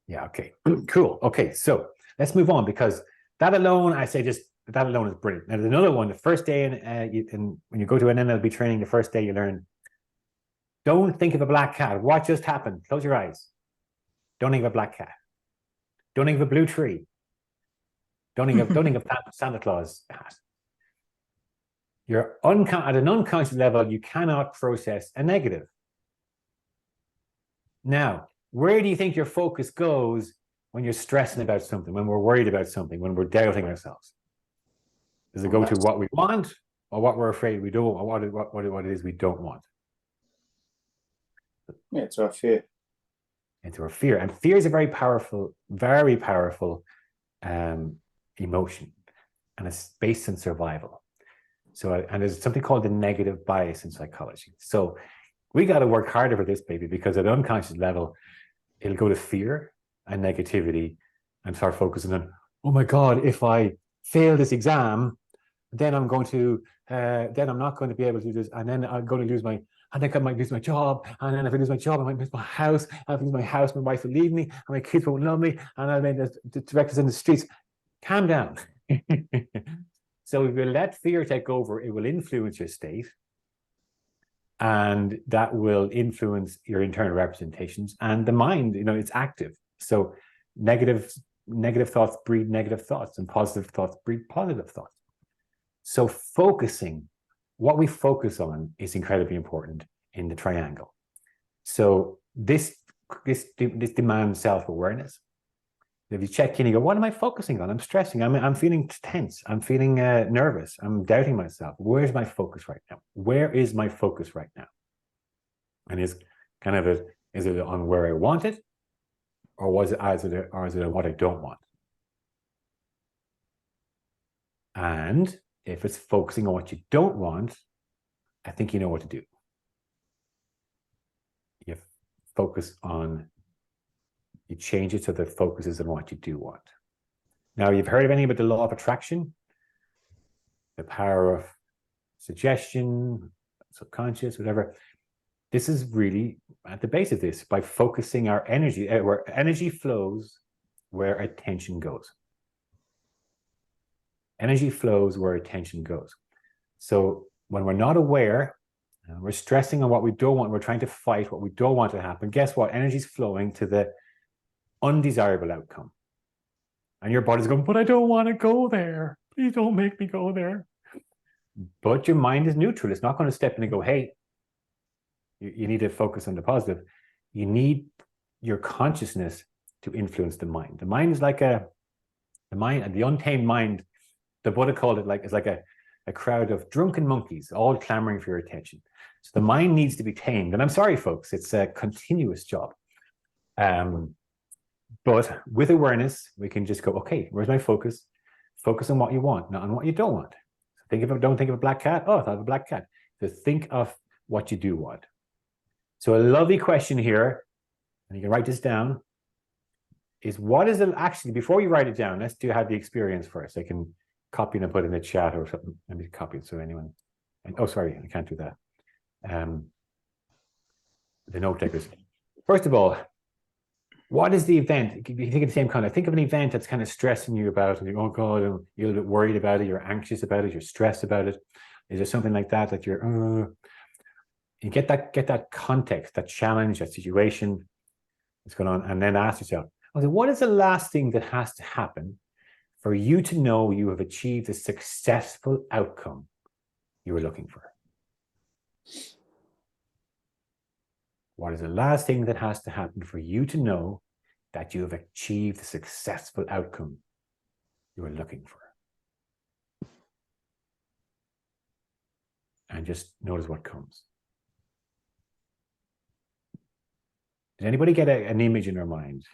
Yeah, okay, cool. Okay, so let's move on, because that alone, I say just that alone is brilliant. Now, there's another one. The first day when you go to an NLP training, the first day you learn, don't think of a black cat. What just happened? Close your eyes. Don't think of a black cat. Don't think of a blue tree. Don't think of Santa Claus hat. You're at an unconscious level, you cannot process a negative. Now, where do you think your focus goes when you're stressing about something, when we're worried about something, when we're doubting ourselves? Does it go to what we want, or what we're afraid we don't, or what it is we don't want? Yeah, it's our fear. Into our fear. And fear is a very powerful emotion, and it's based on survival. So, and there's something called the negative bias in psychology. So we got to work harder for this, baby, because at an unconscious level, it'll go to fear and negativity and start focusing on, oh my God, if I fail this exam, then I'm not going to be able to do this. And then I'm going to lose I think I might lose my job. And then if I lose my job, I might miss my house. If I lose my house, my wife will leave me, and my kids won't love me. And I mean, the directors in the streets. Calm down. So if you let fear take over, it will influence your state. And that will influence your internal representations. And the mind, it's active. So negative thoughts breed negative thoughts, and positive thoughts breed positive thoughts. So what we focus on is incredibly important in the triangle. So this demands self-awareness. If you check in, you go, what am I focusing on? I'm stressing. I'm feeling tense. I'm feeling nervous. I'm doubting myself. Where's my focus right now? Where is my focus right now? And is it on where I want it, or is it on what I don't want? And if it's focusing on what you don't want, I think you know what to do. You change it so that it focuses on what you do want. Now, you've heard of anything about the law of attraction, the power of suggestion, subconscious, whatever. This is really at the base of this, by focusing our energy, where energy flows, where attention goes. Energy flows where attention goes. So when we're not aware, we're stressing on what we don't want, we're trying to fight what we don't want to happen, guess what? Energy's flowing to the undesirable outcome. And your body's going, but I don't want to go there. Please don't make me go there. But your mind is neutral. It's not going to step in and go, hey, you need to focus on the positive. You need your consciousness to influence the mind. The mind is like the untamed mind, the Buddha called it it's like a crowd of drunken monkeys, all clamoring for your attention. So the mind needs to be tamed. And I'm sorry, folks, it's a continuous job. But with awareness, we can just go, okay, where's my focus? Focus on what you want, not on what you don't want. So don't think of a black cat. Oh, I thought of a black cat. So think of what you do want. So a lovely question here, and you can write this down, is what is it actually, before you write it down, let's have the experience first. I can copy and put in the chat or something. Let me copy it so anyone, oh, sorry, I can't do that. The note takers. First of all, what is the event? You think of the same kind of, think of an event that's kind of stressing you about, and you go, oh God, you're a little bit worried about it, you're anxious about it, you're stressed about it. Is there something like that that you're, you get that context, that challenge, that situation that's going on, and then ask yourself, okay, what is the last thing that has to happen for you to know you have achieved a successful outcome you were looking for? What is the last thing that has to happen for you to know that you have achieved the successful outcome you were looking for? And just notice what comes. Did anybody get an image in their mind?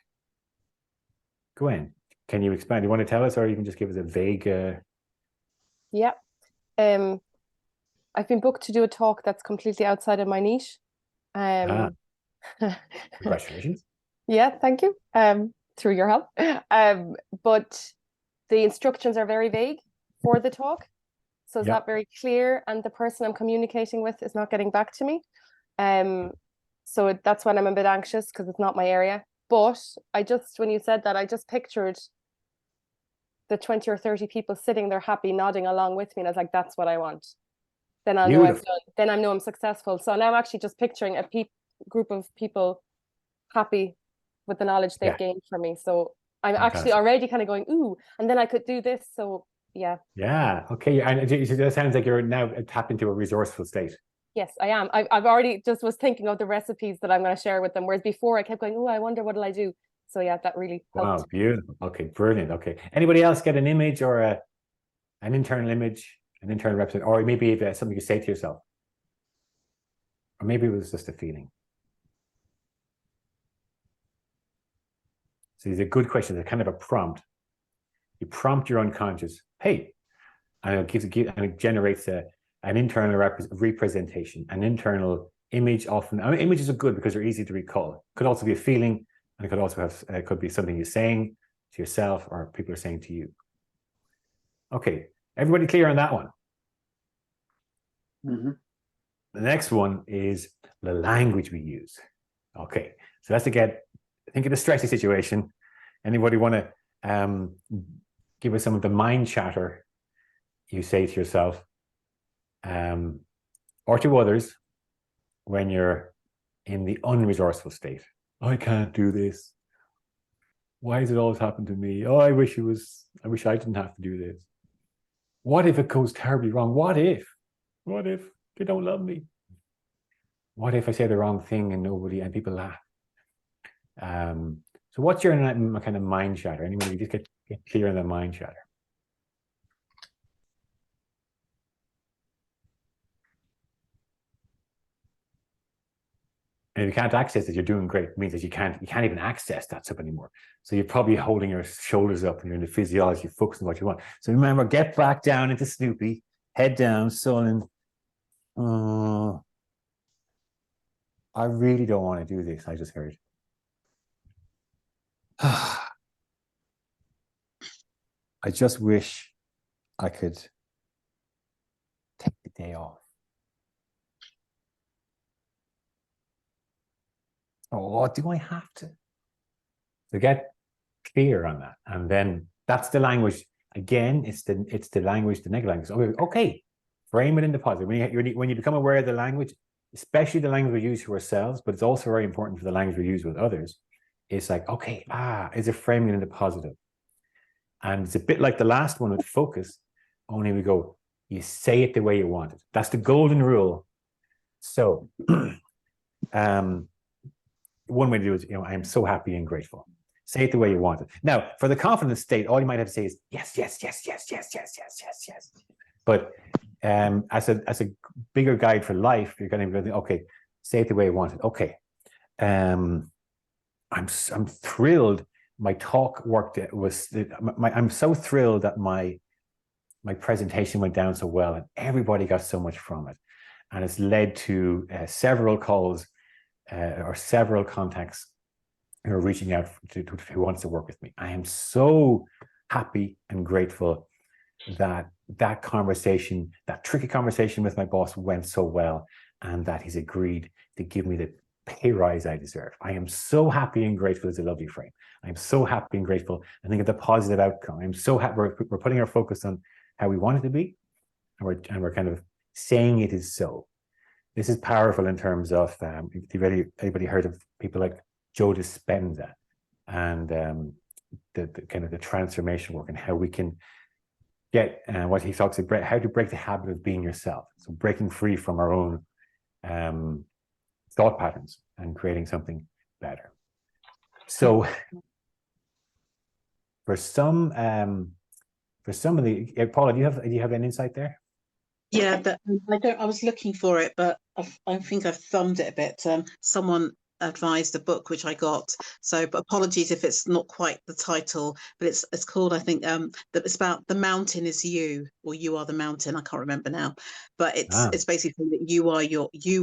Go in. Can you expand? You want to tell us, or you can just give us a vague... Yeah. I've been booked to do a talk that's completely outside of my niche. Congratulations. Yeah, thank you. Through your help. But the instructions are very vague for the talk. So it's not very clear, and the person I'm communicating with is not getting back to me. So that's when I'm a bit anxious, because it's not my area. But when you said that, I just pictured the 20 or 30 people sitting there happy, nodding along with me. And I was like, that's what I want. Then I'll know I've done. Then I know I'm successful. So now I'm actually just picturing a group of people happy with the knowledge they've gained from me. So I'm actually already kind of going, ooh, and then I could do this. So yeah. Yeah. Okay. And it sounds like you're now tapped into a resourceful state. Yes, I am. I've already just was thinking of the recipes that I'm going to share with them. Whereas before I kept going, oh, I wonder what will I do? So yeah, that really helped. Wow, beautiful. Okay, brilliant. Okay. Anybody else get an image or an internal image, an internal represent, or maybe something you say to yourself? Or maybe it was just a feeling. So these are good questions. They're kind of a prompt. You prompt your unconscious, hey, and it generates an internal representation, an internal image. Often, images are good because they're easy to recall. It could also be a feeling, and it could also have could be something you're saying to yourself or people are saying to you. Okay, everybody clear on that one? Mm-hmm. The next one is the language we use. Okay, so let's think of a stressy situation. Anybody want to give us some of the mind chatter you say to yourself or to others when you're in the unresourceful state? I can't do this. Why does it always happen to me? Oh, I wish I didn't have to do this. What if it goes terribly wrong? What if they don't love me? What if I say the wrong thing and people laugh? So what's your kind of mind chatter? Anybody just get clear on the mind chatter? And if you can't access it, you're doing great. It means that you can't even access that stuff anymore. So you're probably holding your shoulders up and you're in the physiology, focusing on what you want. So remember, get back down into Snoopy, head down, sullen. I really don't want to do this. I just heard. I just wish I could take the day off. Oh, do I have to? So get clear on that. And then that's the language. Again, it's the language, the negative language. Okay, frame it in the positive. When you become aware of the language, especially the language we use to ourselves, but it's also very important for the language we use with others. It's like, okay, is it framing it in the positive? And it's a bit like the last one with focus, only we go, you say it the way you want it. That's the golden rule. So one way to do it is, I am so happy and grateful. Say it the way you want it. Now, for the confidence state, all you might have to say is yes, yes, yes, yes, yes, yes, yes, yes, yes. But as a bigger guide for life, you're going to be okay. Say it the way you want it. Okay. I'm thrilled. My talk worked. I'm so thrilled that my presentation went down so well, and everybody got so much from it, and it's led to several calls or several contacts who are reaching out to who wants to work with me. I am so happy and grateful that conversation, that tricky conversation with my boss went so well, and that he's agreed to give me the pay rise I deserve. I am so happy and grateful. It's a lovely frame. I'm so happy and grateful. I think of the positive outcome. I'm so happy. We're putting our focus on how we want it to be, and we're kind of saying it is so. This is powerful in terms of, if anybody heard of people like Joe Dispenza and the kind of the transformation work and how we can get what he talks about, how to break the habit of being yourself. So breaking free from our own thought patterns and creating something better. So for some of the Paula, do you have an insight there? Yeah, I was looking for it, but I think I've thumbed it a bit. Someone advised a book which I got, so but apologies if it's not quite the title, but it's called, I think, that it's about the mountain is you, or you are the mountain. I can't remember now, but it's basically that you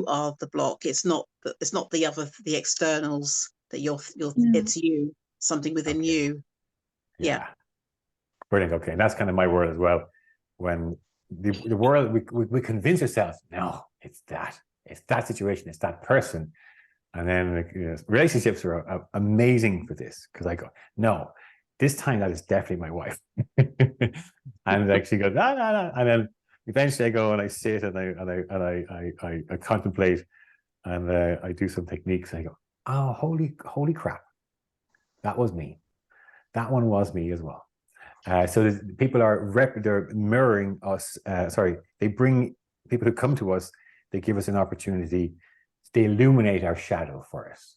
are the block. It's not the externals that you're it's you, something within you. Yeah. Brilliant. Okay, and that's kind of my word as well. When the world, we convince ourselves, no, it's that situation, it's that person. And then relationships are amazing for this, because I go, no, this time that is definitely my wife. And actually go, no. And then eventually I go and I sit and I contemplate, and I do some techniques, and I go, oh, holy crap, that was me. That one was me as well. So people they're mirroring us. They bring people who come to us. They give us an opportunity. They illuminate our shadow for us,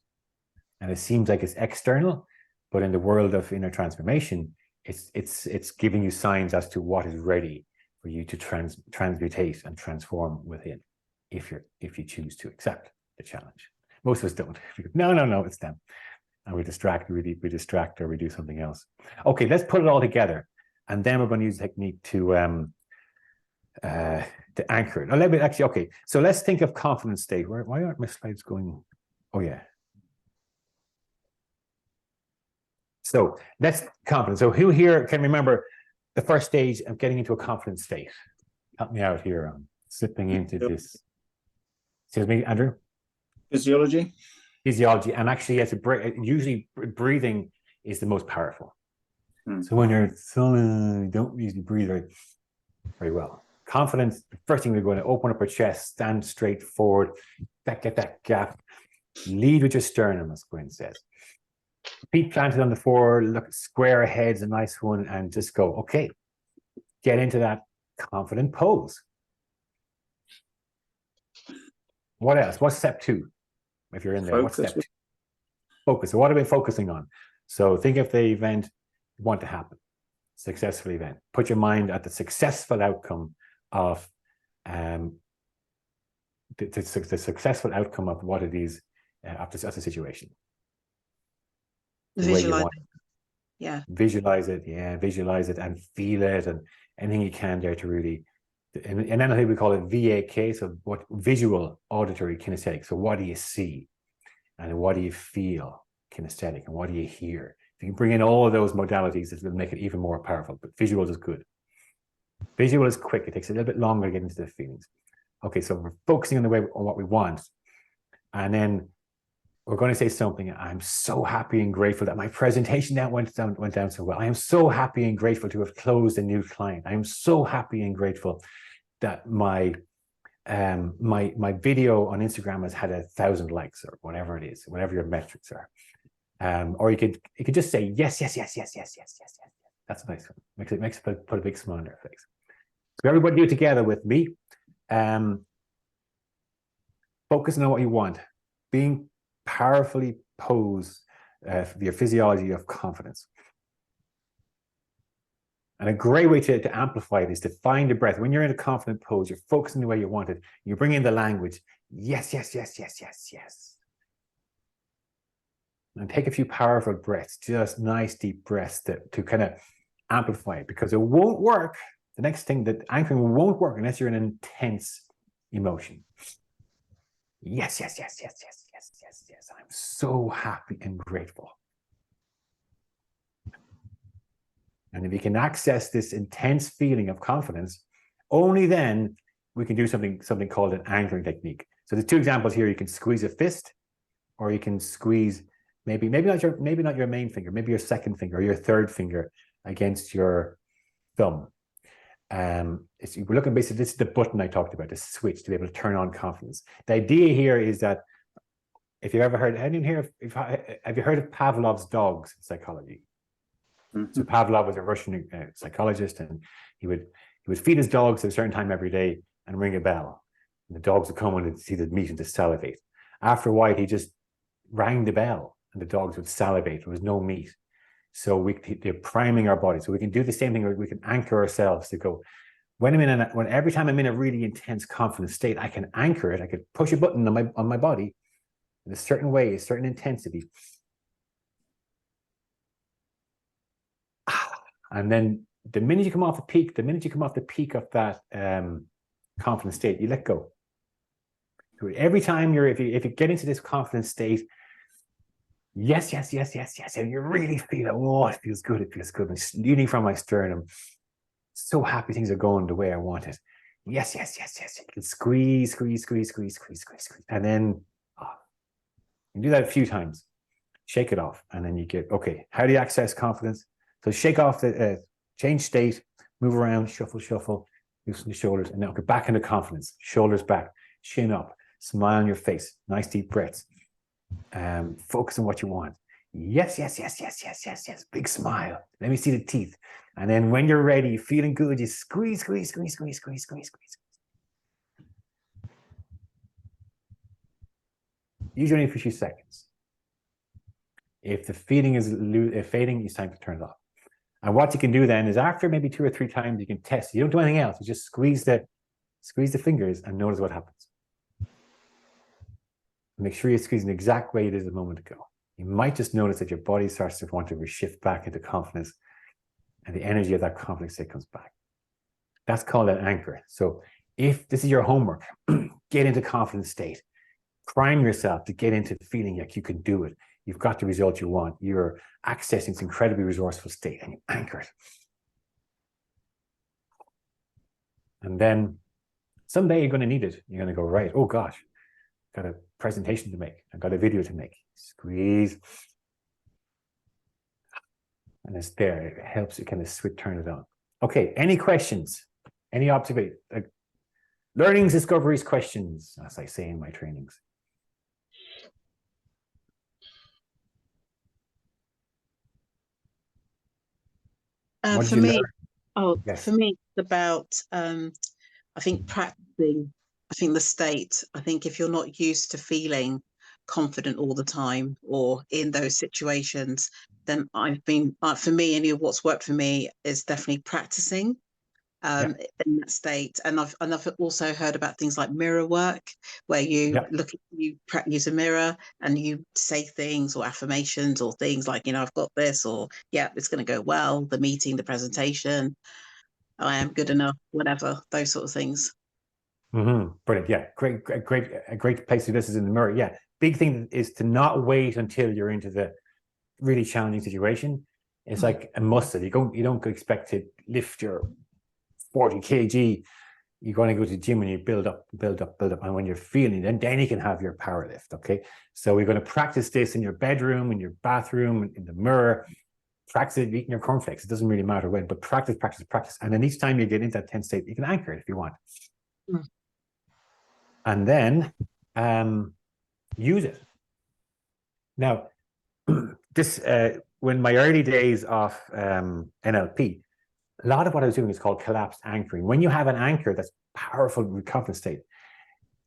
and it seems like it's external, but in the world of inner transformation, it's giving you signs as to what is ready for you to transmutate and transform within, if you choose to accept the challenge. Most of us don't. No, it's them. And we distract or we do something else. Okay, let's put it all together. And then we're going to use a technique to anchor it. Okay, so let's think of confident state. Why aren't my slides going? Oh, yeah. So that's confidence. So who here can remember the first stage of getting into a confident state? Help me out here on slipping into this. Excuse me, Andrew? Physiology, and actually, usually breathing is the most powerful. So when you don't usually breathe very well. Confidence, the first thing we're going to open up our chest, stand straight forward, get that gap, lead with your sternum, as Gwen says. Feet planted on the floor, look square ahead's a nice one, and just go, okay, get into that confident pose. What else? What's step 2? If you're in there, what's step 2? Focus. So what are we focusing on? So think of the event you want to happen, successful event. Put your mind at the successful outcome of the successful outcome of what it is after the situation. Visualize it. Yeah. Visualize it and feel it, and anything you can there to really. And then I think we call it VAK, so what visual, auditory, kinesthetic. So what do you see? And what do you feel, kinesthetic? And what do you hear? If you can bring in all of those modalities, it will make it even more powerful. But visual is good. Visual is quick. It takes a little bit longer to get into the feelings. Okay, so we're focusing on what we want. And then we're going to say something. I'm so happy and grateful that my presentation went down so well. I am so happy and grateful to have closed a new client. I am so happy and grateful that my video on Instagram has had 1,000 likes, or whatever it is, whatever your metrics are. Or you could just say yes. That's a nice one. Makes it put a big smile on their face. So everybody do it together with me. Focusing on what you want, being powerfully posed for your physiology of confidence. And a great way to amplify it is to find the breath. When you're in a confident pose, you're focusing the way you want it. You bring in the language, yes. And take a few powerful breaths, just nice deep breaths to kind of amplify it, because it won't work. The next thing, that anchoring won't work unless you're in an intense emotion. Yes. I'm so happy and grateful. And if you can access this intense feeling of confidence, only then we can do something called an anchoring technique. So there's 2 examples here. You can squeeze a fist, or you can squeeze maybe not your main finger, maybe your second finger or your third finger against your thumb. We're looking basically, this is the button I talked about, the switch to be able to turn on confidence. The idea here is that if you've ever heard, have you heard of Pavlov's dogs in psychology? So Pavlov was a Russian psychologist, and he would feed his dogs at a certain time every day and ring a bell. And the dogs would come and see the meat and just salivate. After a while, he just rang the bell and the dogs would salivate. There was no meat. So they're priming our body. So we can do the same thing. We can anchor ourselves to go, when every time I'm in a really intense, confident state, I can anchor it. I could push a button on my body in a certain way, a certain intensity. And then the minute you come off the peak of that confident state, you let go. So every time if you get into this confident state, yes, and you really feel it. Oh, it feels good. I'm leaning from my sternum. So happy things are going the way I want it. Yes. You can squeeze. And then you do that a few times. Shake it off. And then you get, okay, how do you access confidence? So shake off change state, move around, shuffle, loosen the shoulders, and now get back into confidence. Shoulders back, chin up, smile on your face, nice deep breaths. Focus on what you want. Yes. Big smile. Let me see the teeth. And then when you're ready, feeling good, you squeeze. Usually only for a few seconds. If the feeling is fading, it's time to turn it off. And what you can do then is after maybe 2 or 3 times, you can test. You don't do anything else. You just squeeze the fingers and notice what happens. Make sure you're squeezing the exact way it is a moment ago. You might just notice that your body starts to want to shift back into confidence, and the energy of that confidence state comes back. That's called an anchor. So if this is your homework, get into confidence state. Prime yourself to get into feeling like you can do it. You've got the result you want. You're accessing this incredibly resourceful state, and you anchor it. And then someday you're going to need it. You're going to go, right, oh gosh, got a presentation to make. I've got a video to make. Squeeze. And it's there. It helps you kind of turn it on. Okay, any questions? Any observations? Learnings, discoveries, questions, as I say in my trainings. For me, yes. for me, it's about I think practicing. I think the state. I think if you're not used to feeling confident all the time or in those situations, then I've been for me. And what's worked for me is definitely practicing in that state. And I've also heard about things like mirror work, where you use a mirror and you say things or affirmations or things like, I've got this, or it's going to go well, the meeting, the presentation, I am good enough, whatever, those sort of things. Brilliant. Yeah, great place to do this is in the mirror. Yeah, big thing is to not wait until you're into the really challenging situation. It's like a muscle. You don't expect to lift your 40 kg. You're going to go to the gym and you build up. And when you're feeling it, then you can have your power lift. Okay. So we're going to practice this in your bedroom, in your bathroom, in the mirror. Practice it eating your cornflakes. It doesn't really matter when, but practice. And then each time you get into that tense state, you can anchor it if you want. And then use it. Now, this when my early days of NLP, a lot of what I was doing is called collapsed anchoring. When you have an anchor that's powerful confidence state,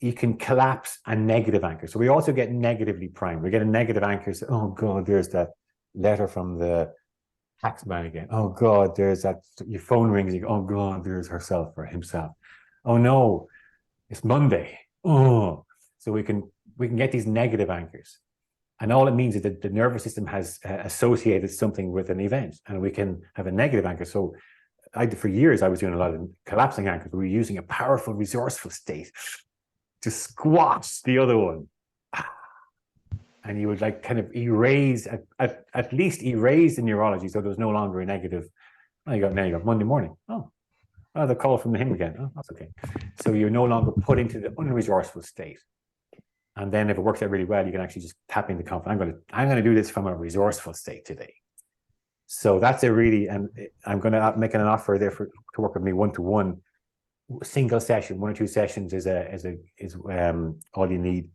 you can collapse a negative anchor. So we also get negatively primed. We get a negative anchor. So, oh God, there's that letter from the taxman again. Oh God, there's that, your phone rings. You go, oh God, there's herself or himself. Oh no, it's Monday. Oh, so we can get these negative anchors. And all it means is that the nervous system has associated something with an event, and we can have a negative anchor. So for years, I was doing a lot of collapsing anchors. We were using a powerful, resourceful state to squash the other one. And you would like kind of erase, at least erase the neurology, so there was no longer a negative. Now you got Monday morning. Oh, the call from him again. Oh, that's okay. So you're no longer put into the unresourceful state. And then if it works out really well, you can actually just tap into confidence. I'm going to do this from a resourceful state today. So that's and I'm going to make an offer there to work with me one-to-one. Single session, 1 or 2 sessions is all you need.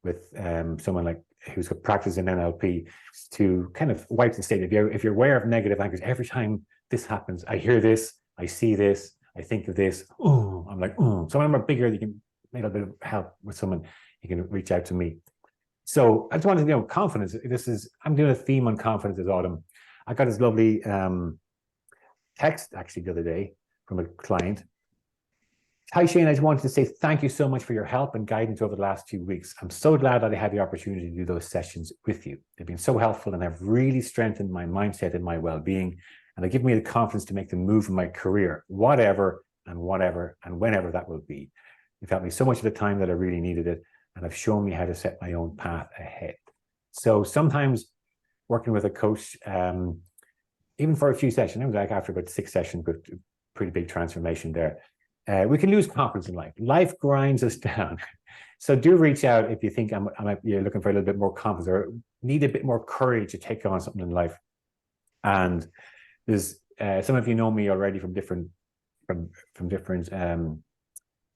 with someone like who's got practice in NLP to kind of wipe the state. If you're aware of negative anchors, every time this happens, I hear this, I see this, I think of this. Oh, I'm like, oh. Some of them are bigger. You can make a bit of help with someone. You can reach out to me. So I just wanted to know confidence. I'm doing a theme on confidence this autumn. I got this lovely text actually the other day from a client. Hi, Shane, I just wanted to say thank you so much for your help and guidance over the last few weeks. I'm so glad that I had the opportunity to do those sessions with you. They've been so helpful and have really strengthened my mindset and my well-being, and they've given me the confidence to make the move in my career, whatever and whenever that will be. You've helped me so much of the time that I really needed it, and have shown me how to set my own path ahead. So sometimes working with a coach, even for a few sessions, it was like after about 6 sessions with pretty big transformation there, we can lose confidence in life. Life grinds us down. So do reach out if you think you're looking for a little bit more confidence or need a bit more courage to take on something in life. And there's some of you know me already from different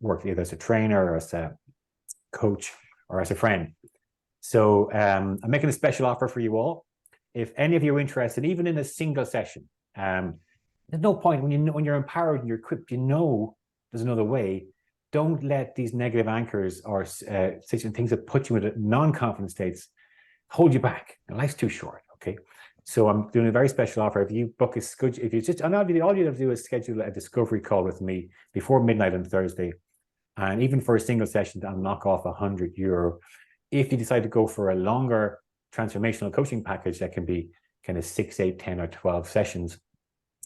work, either as a trainer or as a coach or as a friend. So I'm making a special offer for you all. If any of you are interested, even in a single session, there's no point when you're empowered and you're equipped, there's another way. Don't let these negative anchors or things that put you into non-confident states hold you back. Life's too short. Okay. So I'm doing a very special offer. If you book all you have to do is schedule a discovery call with me before midnight on Thursday. And even for a single session, I'll knock off €100. If you decide to go for a longer transformational coaching package that can be kind of 6, 8, 10, or 12 sessions,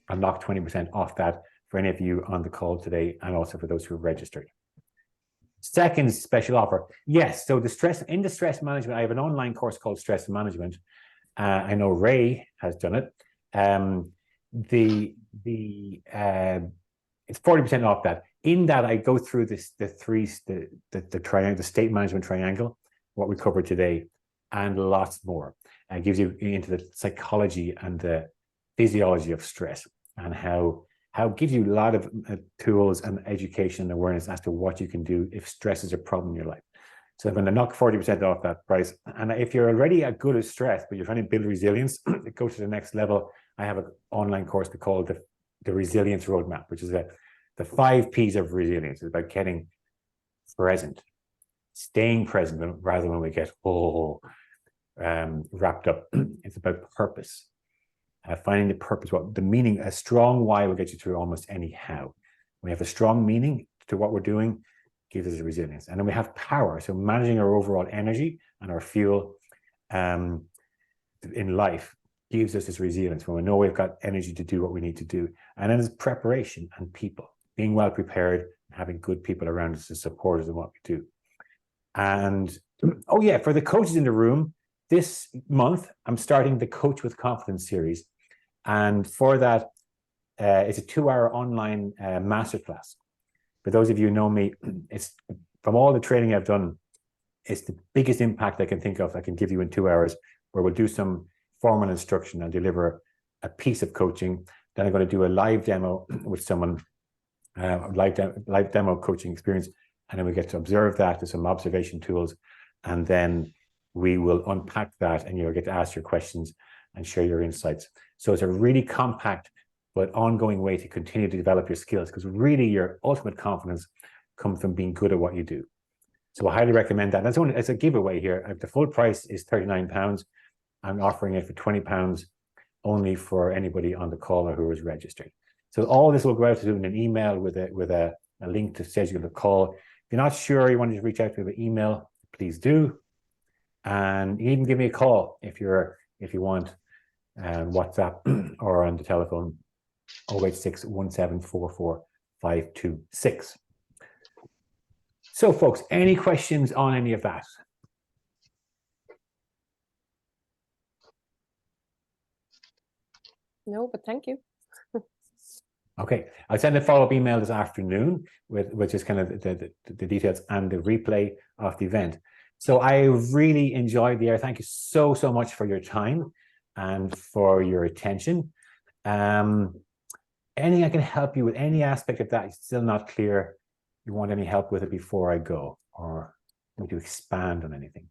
I'll knock 20% off that for any of you on the call today, and also for those who have registered. Second special offer. Yes, so the stress management, I have an online course called Stress Management. I know Ray has done it. It's 40% off that. In that, I go through the triangle, the state management triangle, what we covered today, and lots more. It gives you into the psychology and the physiology of stress, and how it gives you a lot of tools and education and awareness as to what you can do if stress is a problem in your life. So I'm going to knock 40% off that price. And if you're already good at stress, but you're trying to build resilience, go to the next level, I have an online course called the Resilience Roadmap, which is the 5 P's of resilience. It's about getting present, staying present rather than when we get wrapped up. It's about purpose, finding the purpose, what the meaning. A strong why will get you through almost any how. We have a strong meaning to what we're doing, gives us a resilience, and then we have power. So managing our overall energy and our fuel in life gives us this resilience when we know we've got energy to do what we need to do. And then there's preparation and people, being well prepared, having good people around us to support us in what we do. And for the coaches in the room, this month I'm starting the Coach with Confidence series, and for that it's a 2-hour online masterclass. For those of you who know me, it's from all the training I've done, it's the biggest impact I can think of I can give you in 2 hours, where we'll do some formal instruction and deliver a piece of coaching. Then I'm going to do a live demo with someone, live demo coaching experience, and then we get to observe that. There's some observation tools, and then we will unpack that, and you'll get to ask your questions and share your insights. So it's a really compact but ongoing way to continue to develop your skills, because really your ultimate confidence comes from being good at what you do. So I highly recommend that. It's a giveaway here. The full price is £39. I'm offering it for £20 only for anybody on the call or who is registered. So all this will go out to you in an email with a link to schedule a call. If you're not sure, you want to reach out to me by email, please do. And you can even give me a call if you want, WhatsApp or on the telephone, 086 1744 526. So folks, any questions on any of that? No, but thank you. Okay, I'll send a follow-up email this afternoon which is kind of the details and the replay of the event. So I really enjoyed the air. Thank you so much for your time and for your attention. Anything I can help you with, any aspect of that is still not clear, you want any help with it before I go? Or to expand on anything?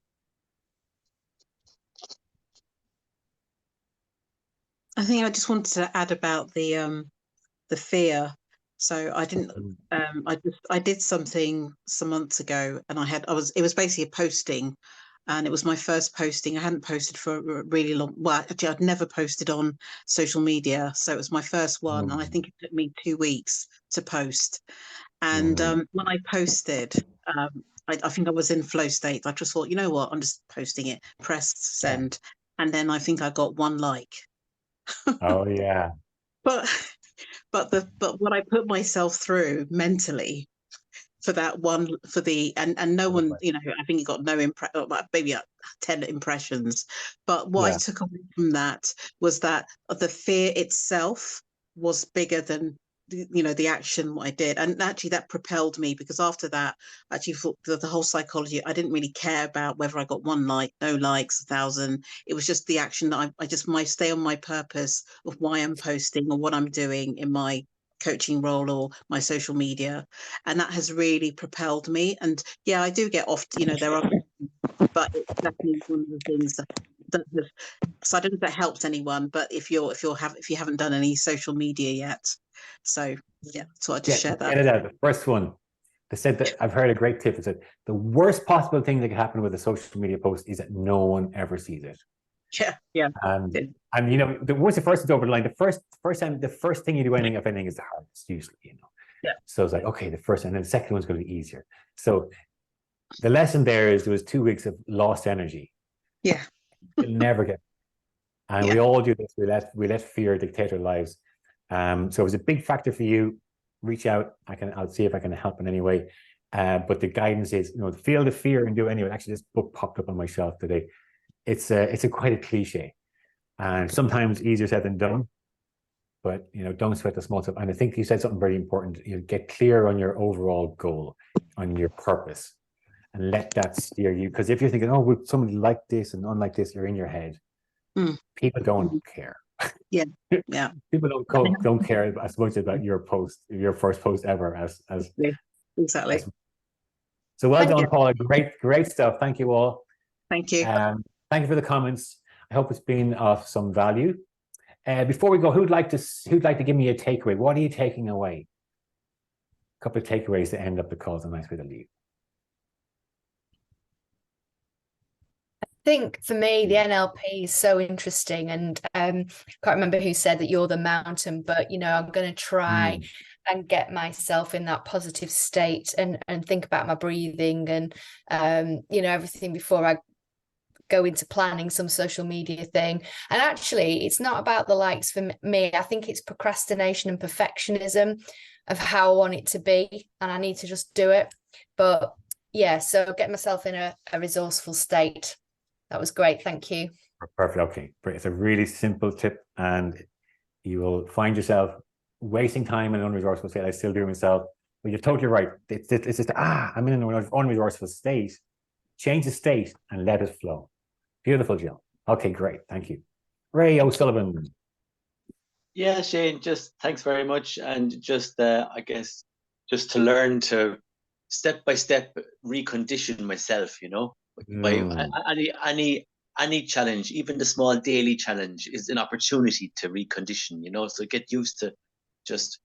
I think I just wanted to add about the fear. So I didn't. I did something some months ago, and it was basically a posting, and it was my first posting. I hadn't posted for a really long. Well, actually, I'd never posted on social media, so it was my first one, and I think it took me 2 weeks to post. And when I posted, I think I was in flow state. I just thought, you know what, I'm just posting it. Pressed send, and then I think I got 1 like. Oh yeah. But what I put myself through mentally for that one, and no one, you know, I think it got no maybe 10 impressions. But what I took away from that was that the fear itself was bigger than the action what I did, and actually that propelled me, because after that, actually for the whole psychology, I didn't really care about whether I got 1 like, no likes, 1,000. It was just the action that I just might stay on my purpose of why I'm posting or what I'm doing in my coaching role or my social media, and that has really propelled me. And yeah, I do get off, there are, but it's definitely one of the things that has, so I don't know if that helps anyone, but if you haven't done any social media yet, so yeah, so I just share that. Get it out. The first one, they said that I've heard a great tip. It said the worst possible thing that can happen with a social media post is that no one ever sees it. Yeah. And once the first is over the line, the first thing you do anything, if anything, is the hardest usually. Yeah. So it's like, okay, the first, and then the second one's going to be easier. So the lesson there is there was 2 weeks of lost energy. Yeah. You'll never get. And we all do this. We let fear dictate our lives. So it was a big factor for you. Reach out. I'll see if I can help in any way. But the guidance is, feel the fear and do it anyway. Actually, this book popped up on my shelf today. It's quite a cliche, and sometimes easier said than done. But don't sweat the small stuff. And I think you said something very important. Get clear on your overall goal, on your purpose, and let that steer you. Because if you're thinking, oh, would somebody like this and unlike this, you're in your head. People don't care. Yeah. People don't care as much about your first post ever as exactly. So well done, Paula. Great stuff. Thank you all. Thank you. Thank you for the comments. I hope it's been of some value. Before we go, who'd like to give me a takeaway? What are you taking away? A couple of takeaways to end up the call is a nice way to leave. I think for me, the NLP is so interesting, and can't remember who said that you're the mountain, but I'm going to try and get myself in that positive state and think about my breathing and everything before I go into planning some social media thing. And actually, it's not about the likes for me. I think it's procrastination and perfectionism of how I want it to be, and I need to just do it. But yeah, so get myself in a resourceful state. That was great. Thank you. Perfect. Okay. It's a really simple tip, and you will find yourself wasting time in an unresourceful state. I still do myself, but you're totally right. It's just, I'm in an unresourceful state. Change the state and let it flow. Beautiful, Jill. Okay, great. Thank you. Ray O'Sullivan. Yeah, Shane, just thanks very much. And just, I guess, just to learn to step by step recondition myself, by any challenge, even the small daily challenge is an opportunity to recondition, so get used to just,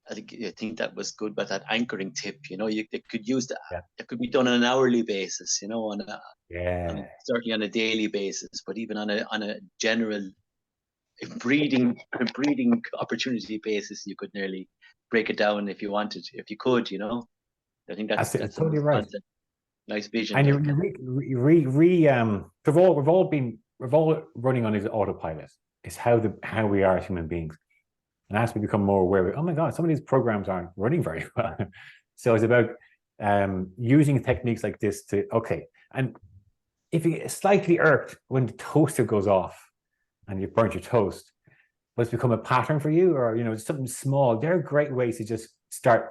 I think that was good, but that anchoring tip, it could use that. Yeah. It could be done on an hourly basis, certainly on a daily basis, but even on a general breeding opportunity basis, you could nearly break it down if you wanted, if you could, I think that's totally right. Nice vision. And we're all running on his autopilot. It's how we are as human beings. And as we become more aware, oh my God, some of these programs aren't running very well. So it's about using techniques like this and if you get slightly irked when the toaster goes off and you've burnt your toast, but it's become a pattern for you, or something small, they're great ways to just start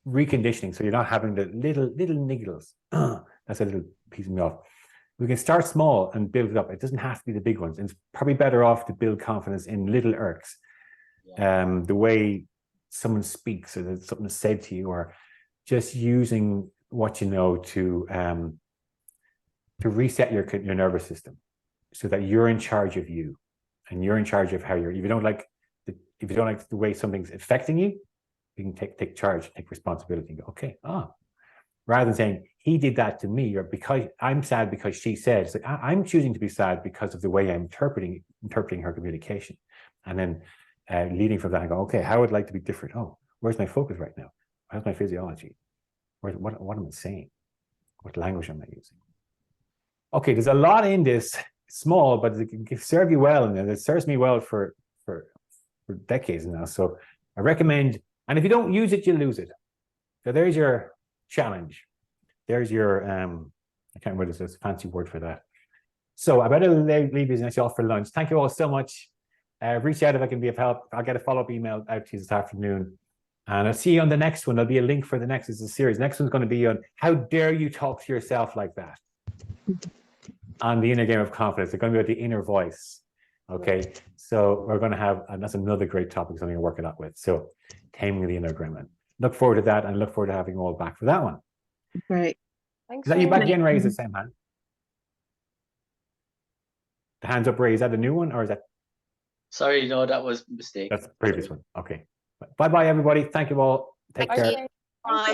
reconditioning, so you're not having the little niggles. That's a little piece of me off. We can start small and build it up. It doesn't have to be the big ones. It's probably better off to build confidence in little irks. The way someone speaks, or that something is said to you, or just using what you know to reset your nervous system, so that you're in charge of you, and you're in charge of how you're. If you don't like the way something's affecting you, you can take charge, take responsibility, and go, okay, rather than saying he did that to me, or because I'm sad because she said. It's like, I'm choosing to be sad because of the way I'm interpreting her communication, and then leading from that, and go, okay, how would I like to be different? Oh, where's my focus right now? How's my physiology? What am I saying? What language am I using? Okay, there's a lot in this, small, but it can serve you well, and it serves me well for decades now. So I recommend, and if you don't use it, you lose it. So there's your challenge. There's your I can't remember this fancy word for that. So I better leave you off for lunch. Thank you all so much. Reach out if I can be of help. I'll get a follow-up email out to you this afternoon. And I'll see you on the next one. There'll be a link for the next. It's a series. Next one's going to be on how dare you talk to yourself like that. On the inner game of confidence. They're going to be about the inner voice. Okay. So we're going to have, and that's another great topic, something to work it out with. So taming the inner gremlin. Look forward to that, and look forward to having you all back for that one. Great. Thanks. Is that you back Shane. again, Ray? Is the same hand? The hands up, Ray. Is that the new one, or is that? Sorry, no, that was a mistake. That's the previous one. Okay. Bye-bye, everybody. Thank you all. Take Bye, care. Shane. Bye.